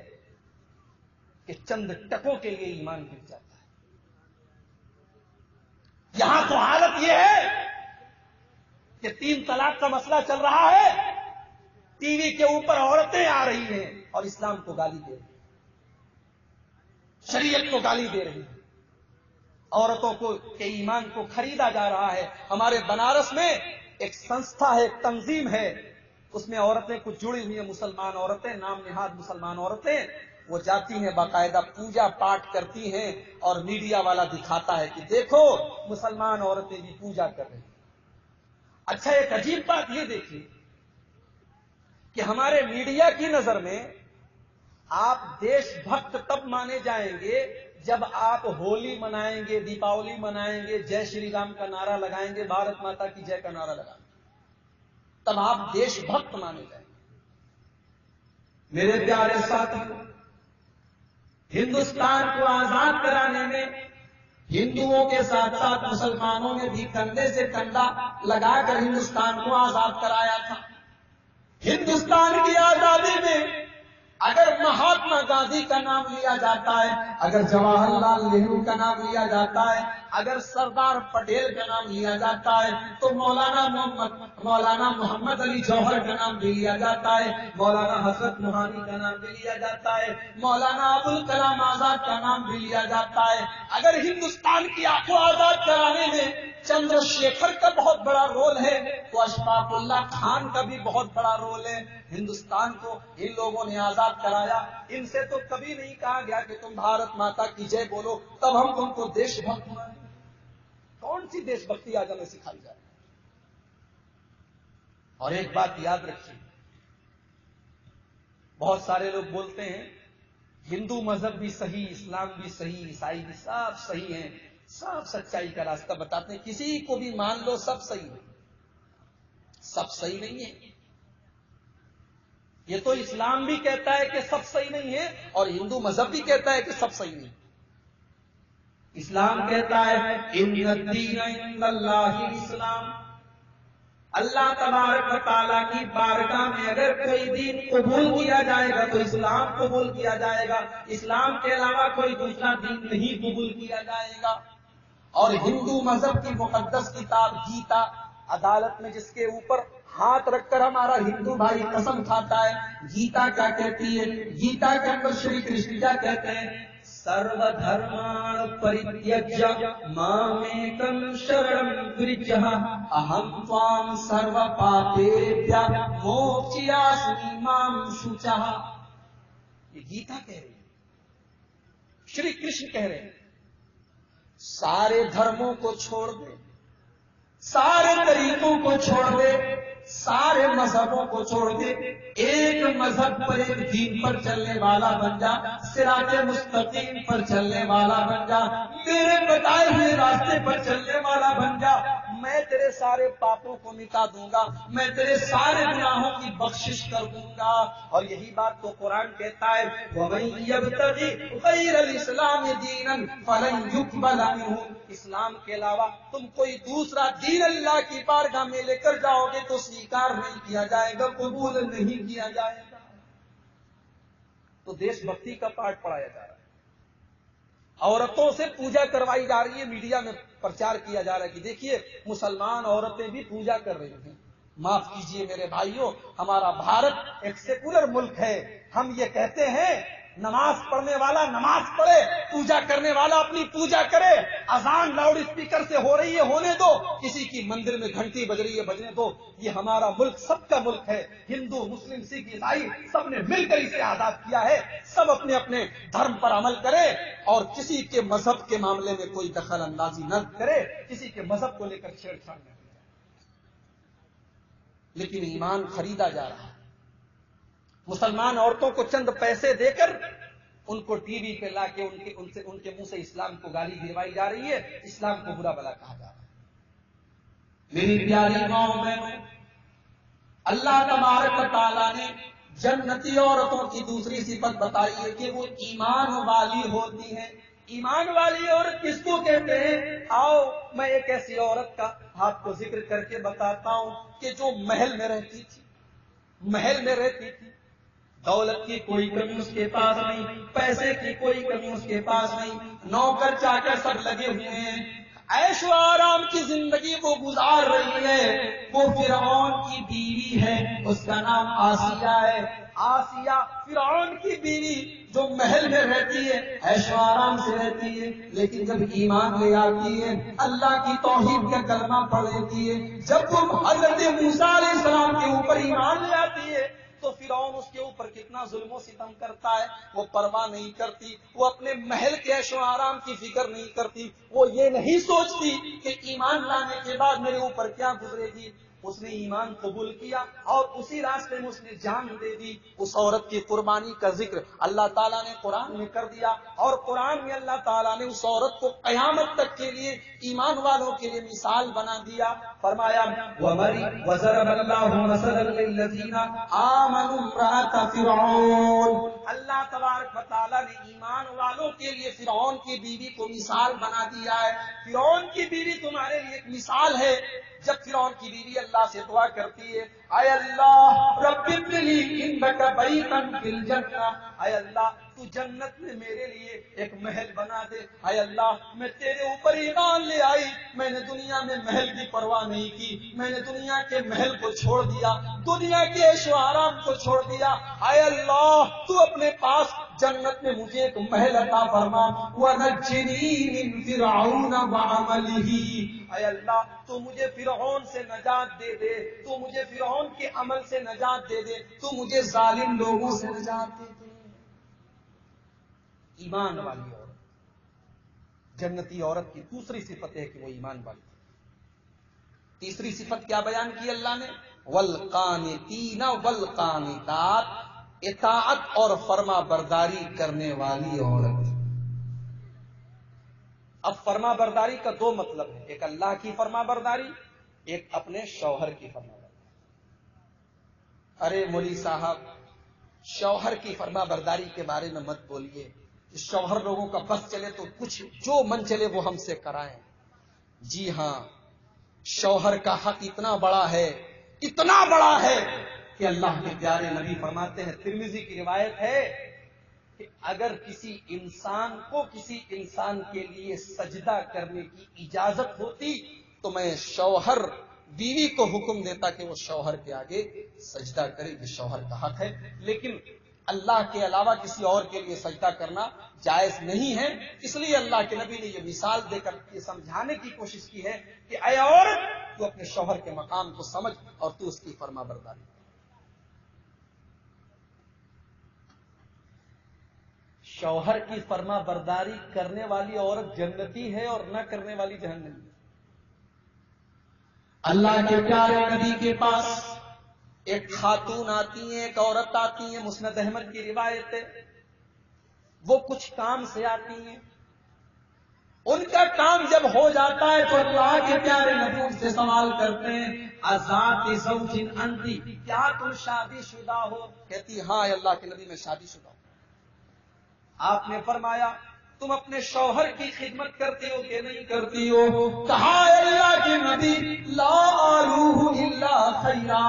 کہ چند ٹکوں کے لیے ایمان گر جاتا ہے. یہاں تو حالت یہ ہے کہ 3 طلاق کا مسئلہ چل رہا ہے، ٹی وی کے اوپر عورتیں آ رہی ہیں اور اسلام کو گالی دے رہی ہیں، شریعت کو گالی دے رہی ہیں، عورتوں کو کے ایمان کو خریدا جا رہا ہے. ہمارے بنارس میں ایک سنستھا ہے، ایک تنظیم ہے، اس میں عورتیں کچھ جڑی ہوئی ہیں، مسلمان عورتیں، نام نہاد مسلمان عورتیں. وہ جاتی ہیں، باقاعدہ پوجا پاٹ کرتی ہیں، اور میڈیا والا دکھاتا ہے کہ دیکھو مسلمان عورتیں بھی پوجا کر رہی ہیں. اچھا، ایک عجیب بات یہ دیکھیے کہ ہمارے میڈیا کی نظر میں آپ دیش بھکت تب مانے جائیں گے جب آپ ہولی منائیں گے، دیپاولی منائیں گے، جے شری رام کا نعرہ لگائیں گے، بھارت ماتا کی جے کا نعرہ لگائیں گے، تب آپ دیش بھکت مانے جائیں گے. میرے پیارے ساتھیوں، ہندوستان کو آزاد کرانے میں ہندوؤں کے ساتھ ساتھ مسلمانوں نے بھی کندھے سے کندھا لگا کر ہندوستان کو آزاد کرایا تھا. ہندوستان کی آزادی میں اگر مہاتما گاندھی کا نام لیا جاتا ہے، اگر جواہر لال نہرو کا نام لیا جاتا ہے، اگر سردار پٹیل کا نام لیا جاتا ہے، تو مولانا محمد علی جوہر کا نام بھی لیا جاتا ہے، مولانا حضرت موہانی کا نام بھی لیا جاتا ہے، مولانا ابوالکلام آزاد کا نام بھی لیا جاتا ہے۔ اگر ہندوستان کی آنکھوں آزاد کرانے میں چندر شیکھر کا بہت بڑا رول ہے، تو اشفاق اللہ خان کا بھی بہت بڑا رول ہے۔ ہندوستان کو ان لوگوں نے آزاد کرایا، ان سے تو کبھی نہیں کہا گیا کہ تم بھارت ماتا کی جے بولو، تب ہم تم کو دیش بھکت بنائیں گے۔ کون سی دیش بھکتی آج ہمیں سکھائی جائے؟ اور ایک بات یاد رکھیے، بہت سارے لوگ بولتے ہیں ہندو مذہب بھی صحیح، اسلام بھی صحیح، عیسائی بھی سب صحیح ہیں، سب سچائی کا راستہ بتاتے ہیں، کسی کو بھی مان لو سب صحیح ہے۔ سب صحیح نہیں ہے، یہ تو اسلام بھی کہتا ہے کہ سب صحیح نہیں ہے، اور ہندو مذہب بھی کہتا ہے کہ سب صحیح نہیں۔ اسلام کہتا ہے ان الدین عند اللہ الاسلام، اللہ تبارک و تعالیٰ کی بارگاہ میں اگر کوئی دین قبول کیا جائے گا تو اسلام قبول کیا جائے گا، اسلام کے علاوہ کوئی دوسرا دین نہیں قبول کیا جائے گا۔ اور ہندو مذہب کی مقدس کتاب گیتا، عدالت میں جس کے اوپر ہاتھ رکھ کر ہمارا ہندو بھائی قسم کھاتا ہے، گیتا کیا کہتی ہے؟ گیتا کے اندر شری کرشن کیا کہتے ہیں؟ سرو دھرمان پریتیج්య مامیکم شرණم گرجہ اہم توام سرو پاپیبھیہ موکشیاسمی مام شوچہ۔ یہ گیتا کہہ رہی ہے، شری کرشن کہہ رہے ہیں سارے دھرموں کو چھوڑ دے، سارے طریقوں کو چھوڑ دے، سارے مذہبوں کو چھوڑ دے، ایک مذہب پر، ایک دین پر چلنے والا بن جا، صراط مستقیم پر چلنے والا بن جا، میرے بتائے ہوئے راستے پر چلنے والا بن جا، میں تیرے سارے پاپوں کو مٹا دوں گا، میں تیرے سارے گناہوں کی بخشش کر دوں گا۔ اور یہی بات تو قرآن کہتا ہے وَمَن يَبْتَغِ غَيْرَ الْإِسْلَامِ دِينًا فَلَن يُقْبَلَ مِنْهُ، اسلام کے علاوہ تم کوئی دوسرا دین اللہ کی بارگاہ میں لے کر جاؤ گے تو سویکار نہیں کیا جائے گا، قبول نہیں کیا جائے گا۔ تو دیش بھکتی کا پاٹ پڑھایا جا رہا ہے، عورتوں سے پوجا کروائی جا رہی ہے، میڈیا میں پرچار کیا جا رہا ہے کہ دیکھیے مسلمان عورتیں بھی پوجا کر رہی ہیں۔ معاف کیجئے میرے بھائیوں، ہمارا بھارت ایک سیکولر ملک ہے، ہم یہ کہتے ہیں نماز پڑھنے والا نماز پڑھے، پوجا کرنے والا اپنی پوجا کرے، اذان لاؤڈ اسپیکر سے ہو رہی ہے ہونے دو، کسی کی مندر میں گھنٹی بج رہی ہے بجنے دو، یہ ہمارا ملک سب کا ملک ہے، ہندو مسلم سکھ عیسائی سب نے مل کر اسے آزاد کیا ہے، سب اپنے اپنے دھرم پر عمل کرے اور کسی کے مذہب کے معاملے میں کوئی دخل اندازی نہ کرے، کسی کے مذہب کو لے کر چھیڑ چھاڑ نہ کرے۔ لیکن ایمان خریدا جا رہا ہے، مسلمان عورتوں کو چند پیسے دے کر ان کو ٹی وی پہ لا کے ان کے منہ سے اسلام کو گالی دلوائی جا رہی ہے، اسلام کو برا بلا کہا جا رہا ہے۔ میری پیاری ماؤں بہنوں، اللہ تبارک و تعالیٰ نے جنتی عورتوں کی دوسری صفت بتائی ہے کہ وہ ایمان والی ہوتی ہیں۔ ایمان والی عورت کس کو کہتے ہیں؟ آؤ میں ایک ایسی عورت کا آپ کو ذکر کر کے بتاتا ہوں کہ جو محل میں رہتی تھی، محل میں رہتی تھی، دولت کی کوئی کمی اس کے پاس نہیں، پیسے کی کوئی کمی اس کے پاس نہیں، نوکر چاکر سب لگے ہوئے ہیں، عیش و آرام کی زندگی وہ گزار رہی ہے۔ وہ فرعون کی بیوی ہے، اس کا نام آسیہ ہے۔ آسیہ فرعون کی بیوی جو محل میں رہتی ہے، عیش و آرام سے رہتی ہے، لیکن جب ایمان لے آتی ہے، اللہ کی توحید کا کلمہ پڑھ لیتی ہے، جب وہ حضرت موسیٰ علیہ السلام کے اوپر ایمان لے آتی ہے تو فرعون اس کے اوپر کتنا ظلم و ستم کرتا ہے، وہ پرواہ نہیں کرتی، وہ اپنے محل کے عیش و آرام کی فکر نہیں کرتی، وہ یہ نہیں سوچتی کہ ایمان لانے کے بعد میرے اوپر کیا گزرے گی۔ اس نے ایمان قبول کیا اور اسی راستے میں اس نے جان دے دی۔ اس عورت کی قربانی کا ذکر اللہ تعالیٰ نے قرآن میں کر دیا، اور قرآن میں اللہ تعالیٰ نے اس عورت کو قیامت تک کے لیے ایمان والوں کے لیے مثال بنا دیا۔ فرمایا وَضَرَبَ اللَّهُ مَثَلًا لِّلَّذِينَ آمَنُوا امْرَأَتَ فِرْعَوْنَ، اللہ تبارک و تعالیٰ نے ایمان والوں کے لیے فرعون کی بیوی کو مثال بنا دیا ہے۔ فرعون کی بیوی تمہارے لیے ایک مثال ہے، جب فرعون کی بیوی اللہ سے دعا کرتی ہے، اے اللہ رب ابن لی عندک بیتا فی الجنہ، اے اللہ تو جنت میں میرے لیے ایک محل بنا دے، اے اللہ میں تیرے اوپر ایمان لے آئی، میں نے دنیا میں محل کی پرواہ نہیں کی، میں نے دنیا کے محل کو چھوڑ دیا، دنیا کے عیش و آرام کو چھوڑ دیا، اے اللہ تو اپنے پاس جنت میں مجھے ایک محل عطا فرما، وَنَجِّنِي مِن فِرْعَوْنَ وَعَمَلِهِ، اے اللہ تو مجھے فرعون سے نجات دے دے، تو مجھے فرعون کے عمل سے نجات دے دے، تو مجھے ظالم لوگوں سے نجات دے دے۔ ایمان والی عورت، جنتی عورت کی دوسری صفت ہے کہ وہ ایمان والی۔ تیسری صفت کیا بیان کی اللہ نے؟ والقانتین والقانتات، اطاعت اور فرما برداری کرنے والی عورت۔ اب فرما برداری کا دو مطلب ہے، ایک اللہ کی فرما برداری، ایک اپنے شوہر کی فرما برداری۔ ارے مولوی صاحب شوہر کی فرما برداری کے بارے میں مت بولیے، شوہر لوگوں کا بس چلے تو کچھ جو من چلے وہ ہم سے کرائیں۔ جی ہاں، شوہر کا حق اتنا بڑا ہے، اتنا بڑا ہے کہ اللہ کے پیارے نبی فرماتے ہیں، ترمذی کی روایت ہے کہ اگر کسی انسان کو کسی انسان کے لیے سجدہ کرنے کی اجازت ہوتی تو میں شوہر بیوی کو حکم دیتا کہ وہ شوہر کے آگے سجدہ کرے، یہ شوہر کا حق ہے۔ لیکن اللہ کے علاوہ کسی اور کے لیے سجدہ کرنا جائز نہیں ہے، اس لیے اللہ کے نبی نے یہ مثال دے کر یہ سمجھانے کی کوشش کی ہے کہ اے عورت تو اپنے شوہر کے مقام کو سمجھ اور تو اس کی فرما برداری کر۔ شوہر کی فرما برداری کرنے والی عورت جنتی ہے اور نہ کرنے والی جہنمی۔ اللہ کے پیارے نبی کے پاس ایک خاتون آتی ہیں، ایک عورت آتی ہیں، مسند احمد کی روایت ہے، وہ کچھ کام سے آتی ہیں، ان کا کام جب ہو جاتا ہے تو اللہ کے پیارے نبی ان سے سوال کرتے ہیں، ازات زوج انتی، کیا تم شادی شدہ ہو؟ کہتی ہاں اللہ کے نبی میں شادی شدہ ہوں۔ آپ نے فرمایا تم اپنے شوہر کی خدمت کرتی ہو کہ نہیں کرتی ہو؟ کہا اللہ کے نبی لا آلوہ الا خیرا،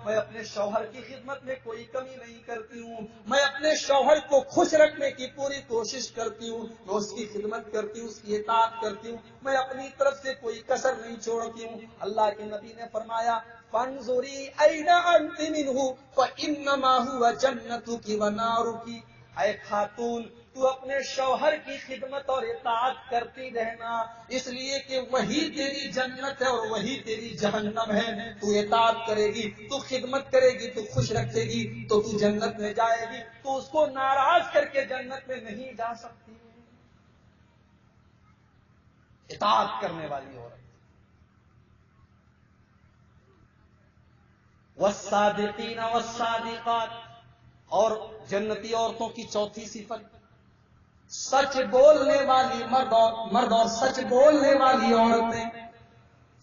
میں اپنے شوہر کی خدمت میں کوئی کمی نہیں کرتی ہوں، میں اپنے شوہر کو خوش رکھنے کی پوری کوشش کرتی ہوں، میں اس کی خدمت کرتی ہوں، اس کی اطاعت کرتی ہوں، میں اپنی طرف سے کوئی کسر نہیں چھوڑتی ہوں۔ اللہ کے نبی نے فرمایا فانظری این انت منہ فانما هو جنتک ونارک، اے خاتون تو اپنے شوہر کی خدمت اور اطاعت کرتی رہنا، اس لیے کہ وہی تیری جنت ہے اور وہی تیری جہنم ہے۔ تو اطاعت کرے گی، تو خدمت کرے گی، تو خوش رکھے گی تو تو جنت میں جائے گی، تو اس کو ناراض کر کے جنت میں نہیں جا سکتی۔ اطاعت کرنے والی عورت۔ والصادقین والصادقات، اور جنتی عورتوں کی چوتھی صفت سچ بولنے والی مرد اور سچ بولنے والی عورتیں۔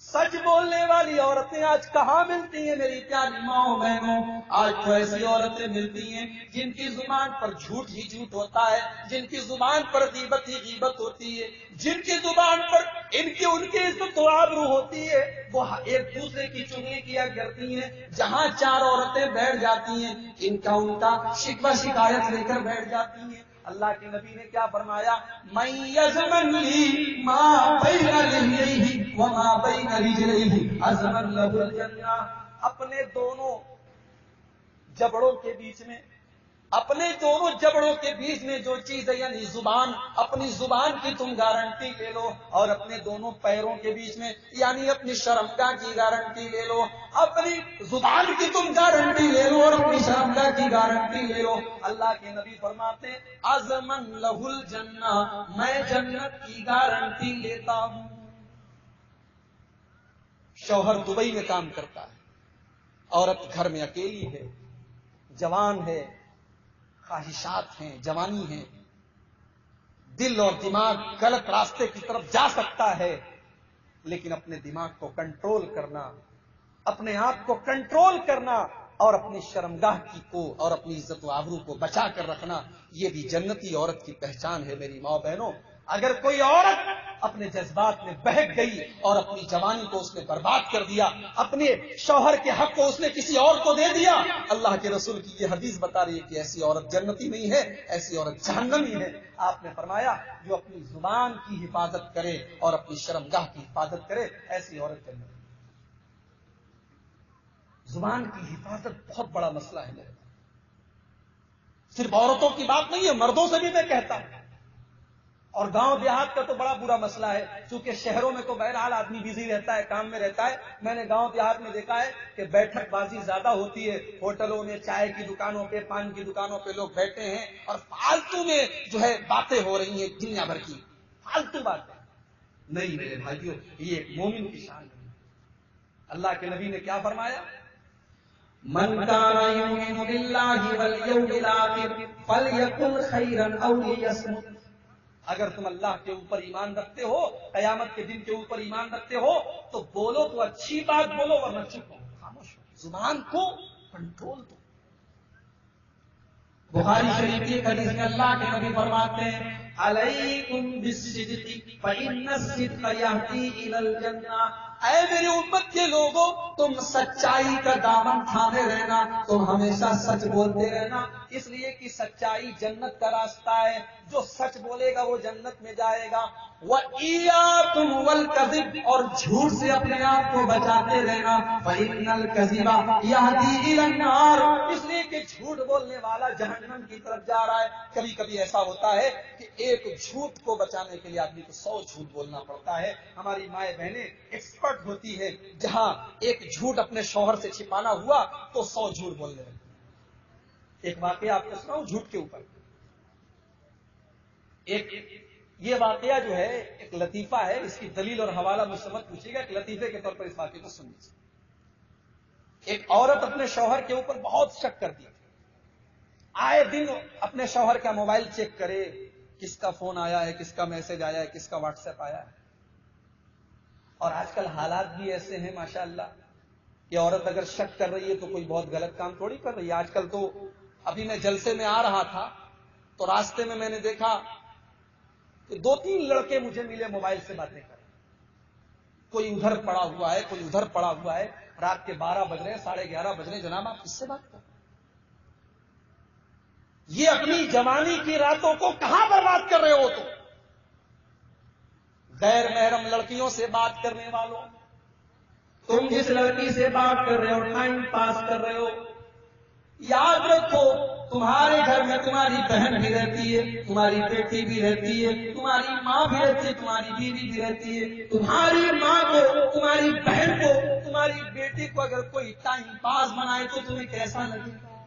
سچ بولنے والی عورتیں آج کہاں ملتی ہیں میری پیاری ماؤں بہنوں؟ آج تو ایسی عورتیں ملتی ہیں جن کی زبان پر جھوٹ ہی جھوٹ ہوتا ہے، جن کی زبان پر غیبت ہی غیبت ہوتی ہے، جن کی زبان پر ان کے عزت و آبرو ہوتی ہے، وہ ایک دوسرے کی چغلی کیا کرتی ہیں، جہاں چار عورتیں بیٹھ جاتی ہیں ان کا شکوہ شکایت لے کر بیٹھ جاتی ہیں۔ اللہ کے نبی نے کیا فرمایا؟ من یضمن لی ما بین لحیہ وما بین رجلیہ اضمن لہ الجنہ، اپنے دونوں جبڑوں کے بیچ میں، اپنے دونوں جبڑوں کے بیچ میں جو چیز ہے یعنی زبان، اپنی زبان کی تم گارنٹی لے لو، اور اپنے دونوں پیروں کے بیچ میں یعنی اپنی شرمگاہ کی گارنٹی لے لو، اپنی زبان کی تم گارنٹی لے لو اور اپنی شرمگاہ کی گارنٹی لے لو۔ اللہ کے نبی فرماتے ہیں اضمن لہ الجنہ، میں جنت کی گارنٹی لیتا ہوں۔ شوہر دبئی میں کام کرتا ہے، عورت گھر میں اکیلی ہے، جوان ہے، خواہشات ہیں، جوانی ہے، دل اور دماغ غلط راستے کی طرف جا سکتا ہے، لیکن اپنے دماغ کو کنٹرول کرنا، اپنے آپ کو کنٹرول کرنا اور اپنی شرمگاہ کو اور اپنی عزت و آبرو کو بچا کر رکھنا، یہ بھی جنتی عورت کی پہچان ہے میری ماں بہنوں۔ اگر کوئی عورت اپنے جذبات میں بہک گئی اور اپنی جوانی کو اس نے برباد کر دیا، اپنے شوہر کے حق کو اس نے کسی اور کو دے دیا، اللہ کے رسول کی یہ حدیث بتا رہی ہے کہ ایسی عورت جنتی نہیں ہے، ایسی عورت جہنمی ہے۔ آپ نے فرمایا جو اپنی زبان کی حفاظت کرے اور اپنی شرمگاہ کی حفاظت کرے، ایسی عورت جنتی۔ زبان کی حفاظت بہت بڑا مسئلہ ہے میرے، صرف عورتوں کی بات نہیں ہے، مردوں سے بھی میں کہتا ہوں۔ اور گاؤں دیہات کا تو بڑا برا مسئلہ ہے، چونکہ شہروں میں تو بہرحال آدمی بزی رہتا ہے، کام میں رہتا ہے۔ میں نے گاؤں دیہات میں دیکھا ہے کہ بیٹھک بازی زیادہ ہوتی ہے، ہوٹلوں میں، چائے کی دکانوں پہ، پان کی دکانوں پہ لوگ بیٹھے ہیں اور فالتو میں جو ہے باتیں ہو رہی ہیں، دنیا بھر کی فالتو باتیں۔ نہیں میرے بھائیوں، یہ ایک مومن کی شان ہے۔ اللہ کے نبی نے کیا فرمایا؟ من کان یؤمن باللہ والیوم الآخر فلیکن خیرا او لیصمت۔ اگر تم اللہ کے اوپر ایمان رکھتے ہو، قیامت کے دن کے اوپر ایمان رکھتے ہو، تو بولو تو اچھی بات بولو ورنہ چپ ہو، خاموش ہو، زبان کو کنٹرول دو۔ بخاری شریف کی حدیث میں اللہ کے نبی فرماتے ہیں علیکم بالصدق فإن الصدق یہدی الی الجنہ۔ اے میری امت کے لوگوں، تم سچائی کا دامن تھامے رہنا، تم ہمیشہ سچ بولتے رہنا، اس لیے کہ سچائی جنت کا راستہ ہے۔ جو سچ بولے گا وہ جنت میں جائے گا۔ وَإِيَّاكُمْ وَالْكَذِبَ، اور جھوٹ سے اپنے آپ کو بچاتے رہنا۔ فَإِنَّ الْكَذِبَ يَهْدِي إِلَى النَّارِ، اس لیے کہ جھوٹ بولنے والا جہنم کی طرف جا رہا ہے۔ کبھی کبھی ایسا ہوتا ہے کہ ایک جھوٹ کو بچانے کے لیے آدمی کو 100 جھوٹ بولنا پڑتا ہے۔ ہماری مائیں بہنیں ایکسپرٹ ہوتی ہے، جہاں ایک جھوٹ اپنے شوہر سے چھپانا ہوا تو 100 جھوٹ بولنے لگے۔ ایک واقعہ آپ کو سناؤں جھوٹ کے اوپر۔ یہ واقعہ جو ہے ایک لطیفہ ہے، اس کی دلیل اور حوالہ مجھ سے مت پوچھیے گا، ایک لطیفے کے طور پر اس واقعے کو سن لیجیے۔ ایک عورت اپنے شوہر کے اوپر بہت شک کرتی تھی، آئے دن اپنے شوہر کا موبائل چیک کرے، کس کا فون آیا ہے، کس کا میسج آیا ہے، کس کا واٹس ایپ آیا ہے۔ اور آج کل حالات بھی ایسے ہیں ماشاءاللہ کہ عورت اگر شک کر رہی ہے تو کوئی بہت غلط کام تھوڑی کر رہی ہے۔ آج کل تو ابھی میں جلسے میں آ رہا تھا تو راستے میں نے دیکھا کہ 2-3 لڑکے مجھے ملے، موبائل سے باتیں کر رہے، کوئی ادھر پڑا ہوا ہے، کوئی ادھر پڑا ہوا ہے۔ رات کے 12 بج رہے ہیں، 11:30 بج رہے ہیں، جناب آپ کس سے بات کر رہے ہیں؟ یہ اپنی جوانی کی راتوں کو کہاں برباد کر رہے ہو؟ تو غیر محرم لڑکیوں سے بات کرنے والوں، تم جس لڑکی سے بات کر رہے ہو، ٹائم پاس کر رہے ہو، یاد رکھو تمہارے گھر میں تمہاری بہن بھی رہتی ہے، تمہاری بیٹی بھی رہتی ہے، تمہاری ماں بھی رہتی ہے، تمہاری بیوی بھی رہتی ہے۔ تمہاری ماں کو، تمہاری بہن کو، تمہاری بیٹی کو اگر کوئی ٹائم پاس بنائے تو تمہیں کیسا لگے گا؟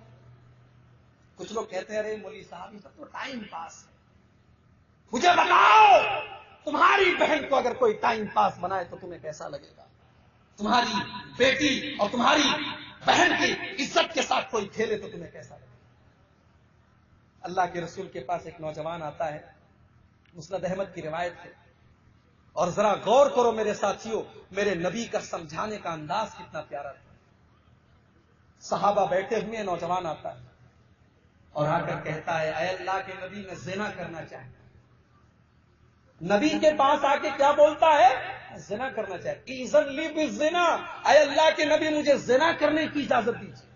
کچھ لوگ کہتے ہیں ارے مولوی صاحب یہ سب تو ٹائم پاس ہے۔ مجھے بتاؤ تمہاری بہن کو اگر کوئی ٹائم پاس بنائے تو تمہیں کیسا لگے گا؟ تمہاری بیٹی اور تمہاری بہن کی عزت کے ساتھ کوئی کھیلے تو تمہیں کیسا لگے گا؟ اللہ کے رسول کے پاس ایک نوجوان آتا ہے، مسند احمد کی روایت ہے، اور ذرا غور کرو میرے ساتھیوں، میرے نبی کا سمجھانے کا انداز کتنا پیارا تھا۔ صحابہ بیٹھے ہوئے، نوجوان آتا ہے اور آ کر کہتا ہے اے اللہ کے نبی میں زنا کرنا چاہتا ہوں۔ نبی کے پاس آ کے کیا بولتا ہے؟ زنا کرنا چاہتا ہوں۔ اذن لی بالزنا، اے اللہ کے نبی مجھے زنا کرنے کی اجازت دیجیے۔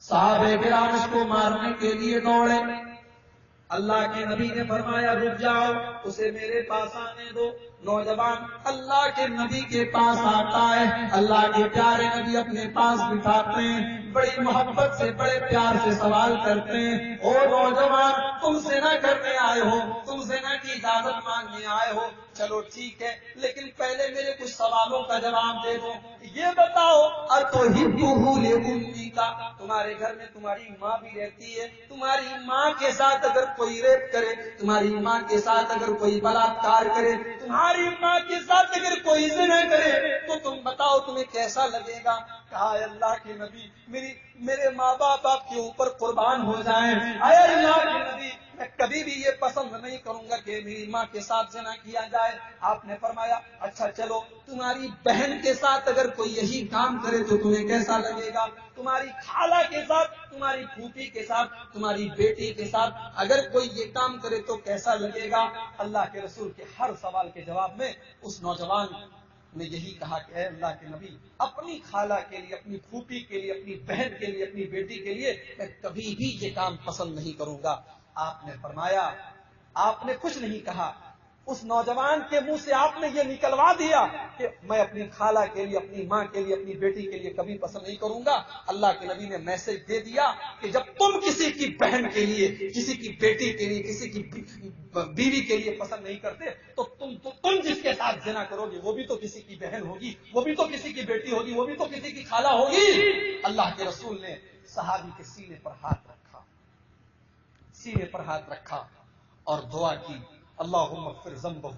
صحابہ کرام اس کو مارنے کے لیے دوڑے، اللہ کے نبی نے فرمایا رک جاؤ، اسے میرے پاس آنے دو۔ نوجوان اللہ کے نبی کے پاس آتا ہے، اللہ کے پیارے نبی اپنے پاس بٹھاتے ہیں، بڑی محبت سے، بڑے پیار سے سوال کرتے ہیں، او نوجوان تم زنا کرنے آئے ہو، تم زنا کی اجازت مانگنے آئے ہو، چلو ٹھیک ہے، لیکن پہلے میرے کچھ سوالوں کا جواب دے دو۔ یہ بتاؤ اتحبہ لأمی کا، تمہارے گھر میں تمہاری ماں بھی رہتی ہے، تمہاری ماں کے ساتھ اگر کوئی ریپ کرے، تمہاری ماں کے ساتھ اگر کوئی بلاత్కాر کرے، تمہاری ماں کے ساتھ اگر کوئی زنا کرے تو تم بتاؤ تمہیں کیسا لگے گا؟ کہا اے اللہ کے نبی میرے ماں باپ آپ کے اوپر قربان ہو جائیں، اے اللہ کے نبی میں کبھی بھی یہ پسند نہیں کروں گا کہ میری ماں کے ساتھ زنا کیا جائے۔ آپ نے فرمایا اچھا چلو تمہاری بہن کے ساتھ اگر کوئی یہی کام کرے تو تمہیں کیسا لگے گا؟ تمہاری خالہ کے ساتھ، تمہاری پھوپھی کے ساتھ، تمہاری بیٹی کے ساتھ اگر کوئی یہ کام کرے تو کیسا لگے گا؟ اللہ کے رسول کے ہر سوال کے جواب میں اس نوجوان نے یہی کہا کہ اے اللہ کے نبی، اپنی خالہ کے لیے، اپنی پھوپھی کے لیے، اپنی بہن کے لیے، اپنی بیٹی کے لیے میں کبھی بھی یہ کام پسند نہیں کروں گا۔ آپ نے فرمایا، آپ نے کچھ نہیں کہا، اس نوجوان کے منہ سے آپ نے یہ نکلوا دیا کہ میں اپنی خالہ کے لیے، اپنی ماں کے لیے، اپنی بیٹی کے لیے کبھی پسند نہیں کروں گا۔ اللہ کے نبی نے میسج دے دیا کہ جب تم کسی کی بہن کے لیے، کسی کی بیٹی کے لیے، کسی کی بیوی کے لیے پسند نہیں کرتے تو تم جس کے ساتھ زنا کرو گے وہ بھی تو کسی کی بہن ہوگی، وہ بھی تو کسی کی بیٹی ہوگی، وہ بھی تو کسی کی خالہ ہوگی۔ اللہ کے رسول نے صحابی کے سینے پر ہاتھ رکھا، سینے پر ہاتھ رکھا اور دعا کی، اللہم اغفر ذنبہ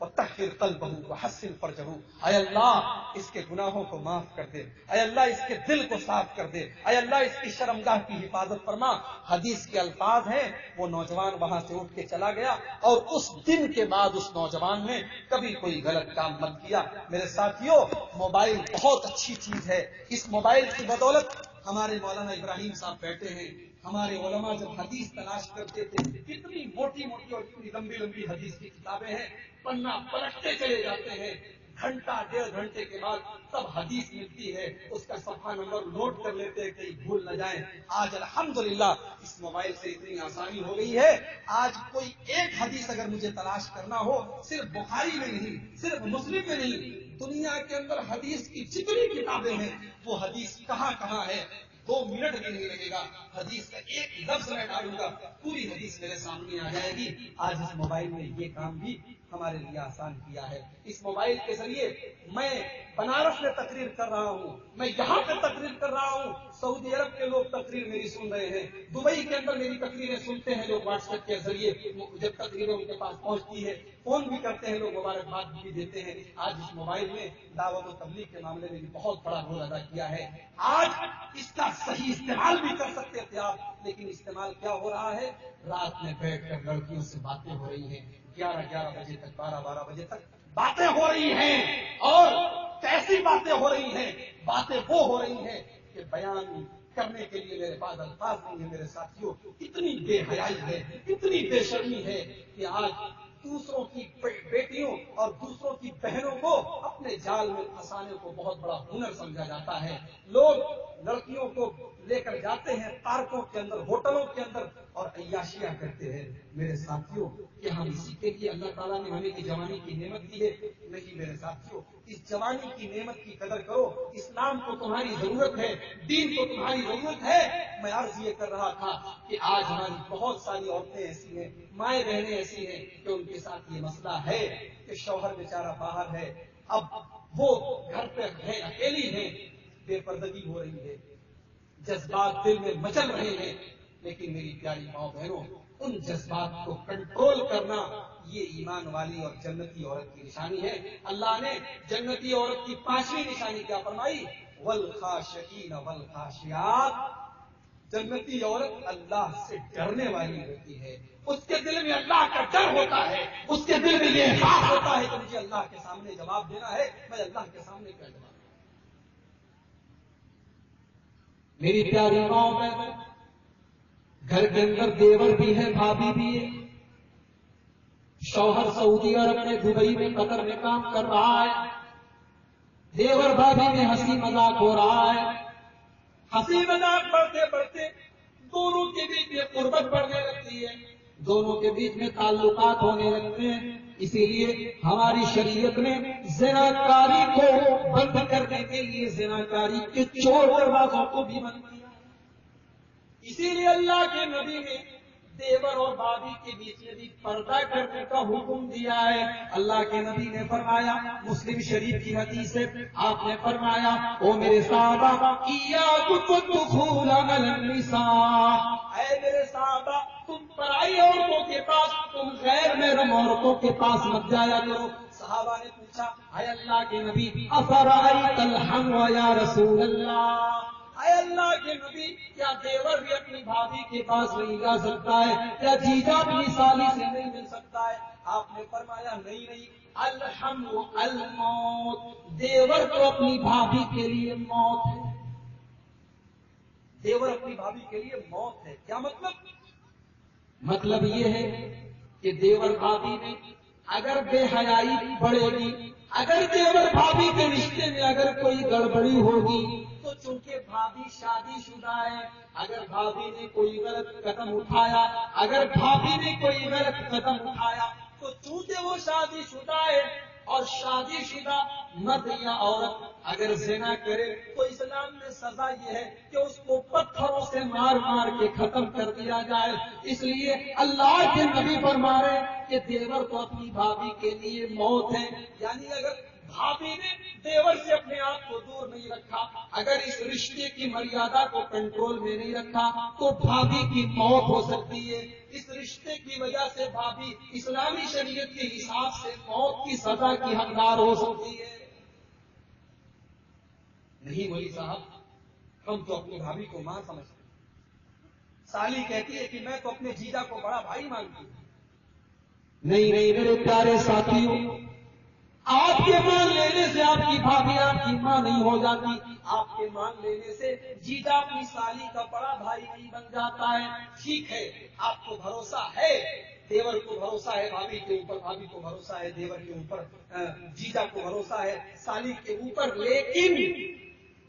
وطہر قلبہ وحسن فرجہ۔ اے اللہ اس کے گناہوں کو معاف کر دے، اے اللہ اس کے دل کو صاف کر دے، اے اللہ اس کی شرمگاہ کی حفاظت فرما۔ حدیث کے الفاظ ہیں، وہ نوجوان وہاں سے اٹھ کے چلا گیا اور اس دن کے بعد اس نوجوان نے کبھی کوئی غلط کام مت کیا۔ میرے ساتھیوں، موبائل بہت اچھی چیز ہے۔ اس موبائل کی بدولت ہمارے مولانا ابراہیم صاحب بیٹھے ہیں، ہمارے علماء جب حدیث تلاش کرتے تھے کتنی موٹی موٹی اور کتنی لمبی لمبی حدیث کی کتابیں ہیں، پنہ پلٹتے چلے جاتے ہیں، گھنٹہ ڈیڑھ گھنٹے کے بعد تب حدیث ملتی ہے، اس کا صفحہ نمبر نوٹ کر لیتے ہیں کہیں بھول نہ جائیں۔ آج الحمدللہ اس موبائل سے اتنی آسانی ہو گئی ہے، آج کوئی ایک حدیث اگر مجھے تلاش کرنا ہو، صرف بخاری میں نہیں، صرف مسلم میں نہیں، دنیا کے اندر حدیث کی جتنی کتابیں ہیں وہ حدیث کہاں کہاں ہے، 2 منٹ بھی نہیں لگے گا، حدیث کا ایک لفظ میں ڈالوں گا پوری حدیث میرے سامنے آ جائے گی۔ آج اس موبائل نے یہ کام بھی ہمارے لیے آسان کیا ہے۔ اس موبائل کے ذریعے میں بنارس میں تقریر کر رہا ہوں، میں یہاں پہ تقریر کر رہا ہوں، سعودی عرب کے لوگ تقریر میری سن رہے ہیں، دبئی کے اندر میری تقریریں سنتے ہیں لوگ واٹس ایپ کے ذریعے، جب تقریریں ان کے پاس پہنچتی ہے فون بھی کرتے ہیں لوگ، مبارکباد بھی دیتے ہیں۔ آج اس موبائل نے دعوت و تبلیغ کے معاملے میں بھی بہت بڑا رول ادا کیا ہے۔ آج اس کا صحیح استعمال بھی کر سکتے تھے آپ، لیکن استعمال کیا ہو رہا ہے؟ رات میں بیٹھ کر لڑکیوں سے باتیں ہو رہی ہیں، 11 بجے تک، 12 بجے تک باتیں ہو رہی ہیں، اور کیسی باتیں ہو رہی ہیں؟ باتیں وہ ہو رہی ہیں کہ بیان کرنے کے لیے میرے پاس الفاظ نہیں ہے۔ میرے ساتھیوں، اتنی بے حیائی ہے، اتنی بے شرمی ہے کہ آج دوسروں کی بیٹیوں اور دوسروں کی بہنوں کو اپنے جال میں پھنسانے کو بہت بڑا ہنر سمجھا جاتا ہے۔ لوگ لڑکیوں کو لے کر جاتے ہیں پارکوں کے اندر، ہوٹلوں کے اندر اور عیاشیاں کرتے ہیں۔ میرے ساتھیوں، کہ ہم اسی کے لیے اللہ تعالیٰ نے ہمیں جوانی کی نعمت دی ہے؟ نہیں میرے ساتھیوں، اس جوانی کی نعمت کی قدر کرو۔ اسلام کو تمہاری ضرورت ہے، دین کو تمہاری ضرورت ہے۔ میں عرض یہ کر رہا تھا کہ آج ہماری بہت ساری عورتیں ایسی ہیں، مائیں بہنیں ایسی ہیں کہ ان کے ساتھ یہ مسئلہ ہے کہ شوہر بیچارہ باہر ہے، اب وہ گھر پہ ہے، اکیلی ہے، بے پردگی ہو رہی ہے، جذبات دل میں مچل رہے ہیں۔ لیکن میری پیاری ماں بہنوں، ان جذبات کو کنٹرول کرنا یہ ایمان والی اور جنتی عورت کی نشانی ہے۔ اللہ نے جنتی عورت کی 5ویں نشانی کیا فرمائی؟ والخاشعین والخاشعات۔ جنتی عورت اللہ سے ڈرنے والی ہوتی ہے، اس کے دل میں اللہ کا ڈر ہوتا ہے، اس کے دل میں یہ احساس ہوتا ہے کہ مجھے اللہ کے سامنے جواب دینا ہے، میں اللہ کے سامنے کیا جواب دوں۔ میری پیاری ماں بہنوں، گھر کے اندر دیور بھی ہے، بھابھی بھی ہے، شوہر سعودی عرب میں، دبئی میں، قطر میں کام کر رہا ہے، دیور بھابھی میں ہنسی مذاق ہو رہا ہے، ہنسی مذاق بڑھتے بڑھتے دونوں کے بیچ میں قربت بڑھنے لگتی ہے، دونوں کے بیچ میں تعلقات ہونے لگتے ہیں۔ اسی لیے ہماری شریعت نے زناکاری کو بند کرنے کے لیے زناکاری کے 4 دروازوں کو بھی بند کیا۔ اسی لیے اللہ کے نبی نے دیور اور بھابھی کے بیچ میں بھی پردہ کرنے کا حکم دیا ہے۔ اللہ کے نبی نے فرمایا، مسلم شریف کی حدیث ہے، آپ نے فرمایا، او میرے صحابہ، ایاکم الدخول علی النساء، اے میرے صحابہ، تم پرائی عورتوں کے پاس، تم غیر محرم عورتوں کے پاس مت جایا کرو۔ صحابہ نے پوچھا، اے اللہ کے نبی، افرأیت الحم یا رسول اللہ، اے اللہ کے نبی، کیا کیا دیور بھی اپنی بھابھی کے پاس نہیں جا سکتا ہے؟ کیا جیجا اپنی سالی سے نہیں مل سکتا ہے؟ آپ نے فرمایا نہیں، الحمد الموت، دیور تو اپنی بھابھی کے لیے موت ہے، دیور اپنی بھابھی کے لیے موت ہے۔ کیا مطلب؟ مطلب یہ ہے کہ دیور بھابھی میں اگر بے حیائی بڑھے گی، اگر دیور بھابھی کے رشتے میں اگر کوئی گڑبڑی ہوگی تو چونکہ بھابھی شادی شدہ ہے، اگر بھابھی نے کوئی غلط قدم اٹھایا، اگر بھابھی نے کوئی غلط قدم اٹھایا تو چونکہ وہ شادی شدہ ہے، اور شادی شدہ مرد یا عورت اگر زنا کرے تو اسلام میں سزا یہ ہے کہ اس کو پتھروں سے مار مار کے ختم کر دیا جائے۔ اس لیے اللہ کے نبی فرما رہے کہ دیور تو اپنی بھابھی کے لیے موت ہے، یعنی اگر بھابھی نے دیور سے اپنے آپ کو دور نہیں رکھا، اگر اس رشتے کی مریادا کو کنٹرول میں نہیں رکھا تو بھابھی کی موت ہو سکتی ہے۔ اس رشتے کی وجہ سے بھابھی اسلامی شریعت کے حساب سے موت کی سزا کی حقدار ہو سکتی ہے۔ نہیں مولوی صاحب، ہم تو اپنی بھابھی کو ماں سمجھتے ہیں۔ سالی کہتی ہے کہ میں تو اپنے جیجا کو بڑا بھائی مانتی ہوں۔ نہیں میرے پیارے ساتھیوں، آپ کے مان لینے سے آپ کی بھابھی آپ کی ماں نہیں ہو جاتی، آپ کے مان لینے سے جیجا اپنی سالی کا بڑا بھائی نہیں بن جاتا ہے۔ ٹھیک ہے، آپ کو بھروسہ ہے، دیور کو بھروسہ ہے بھابھی کے اوپر، بھابھی کو بھروسہ ہے دیور کے اوپر، جیجا کو بھروسہ ہے سالی کے اوپر، لیکن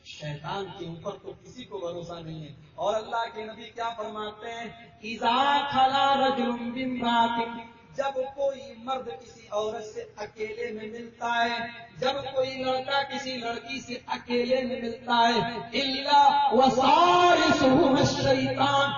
شیطان کے اوپر تو کسی کو بھروسہ نہیں ہے۔ اور اللہ کے نبی کیا فرماتے ہیں؟ اذا خلا رجل بامرأة، جب کوئی مرد کسی عورت سے اکیلے میں ملتا ہے، جب کوئی لڑکا کسی لڑکی سے اکیلے میں ملتا ہے، الا وصالحهما الشیطان،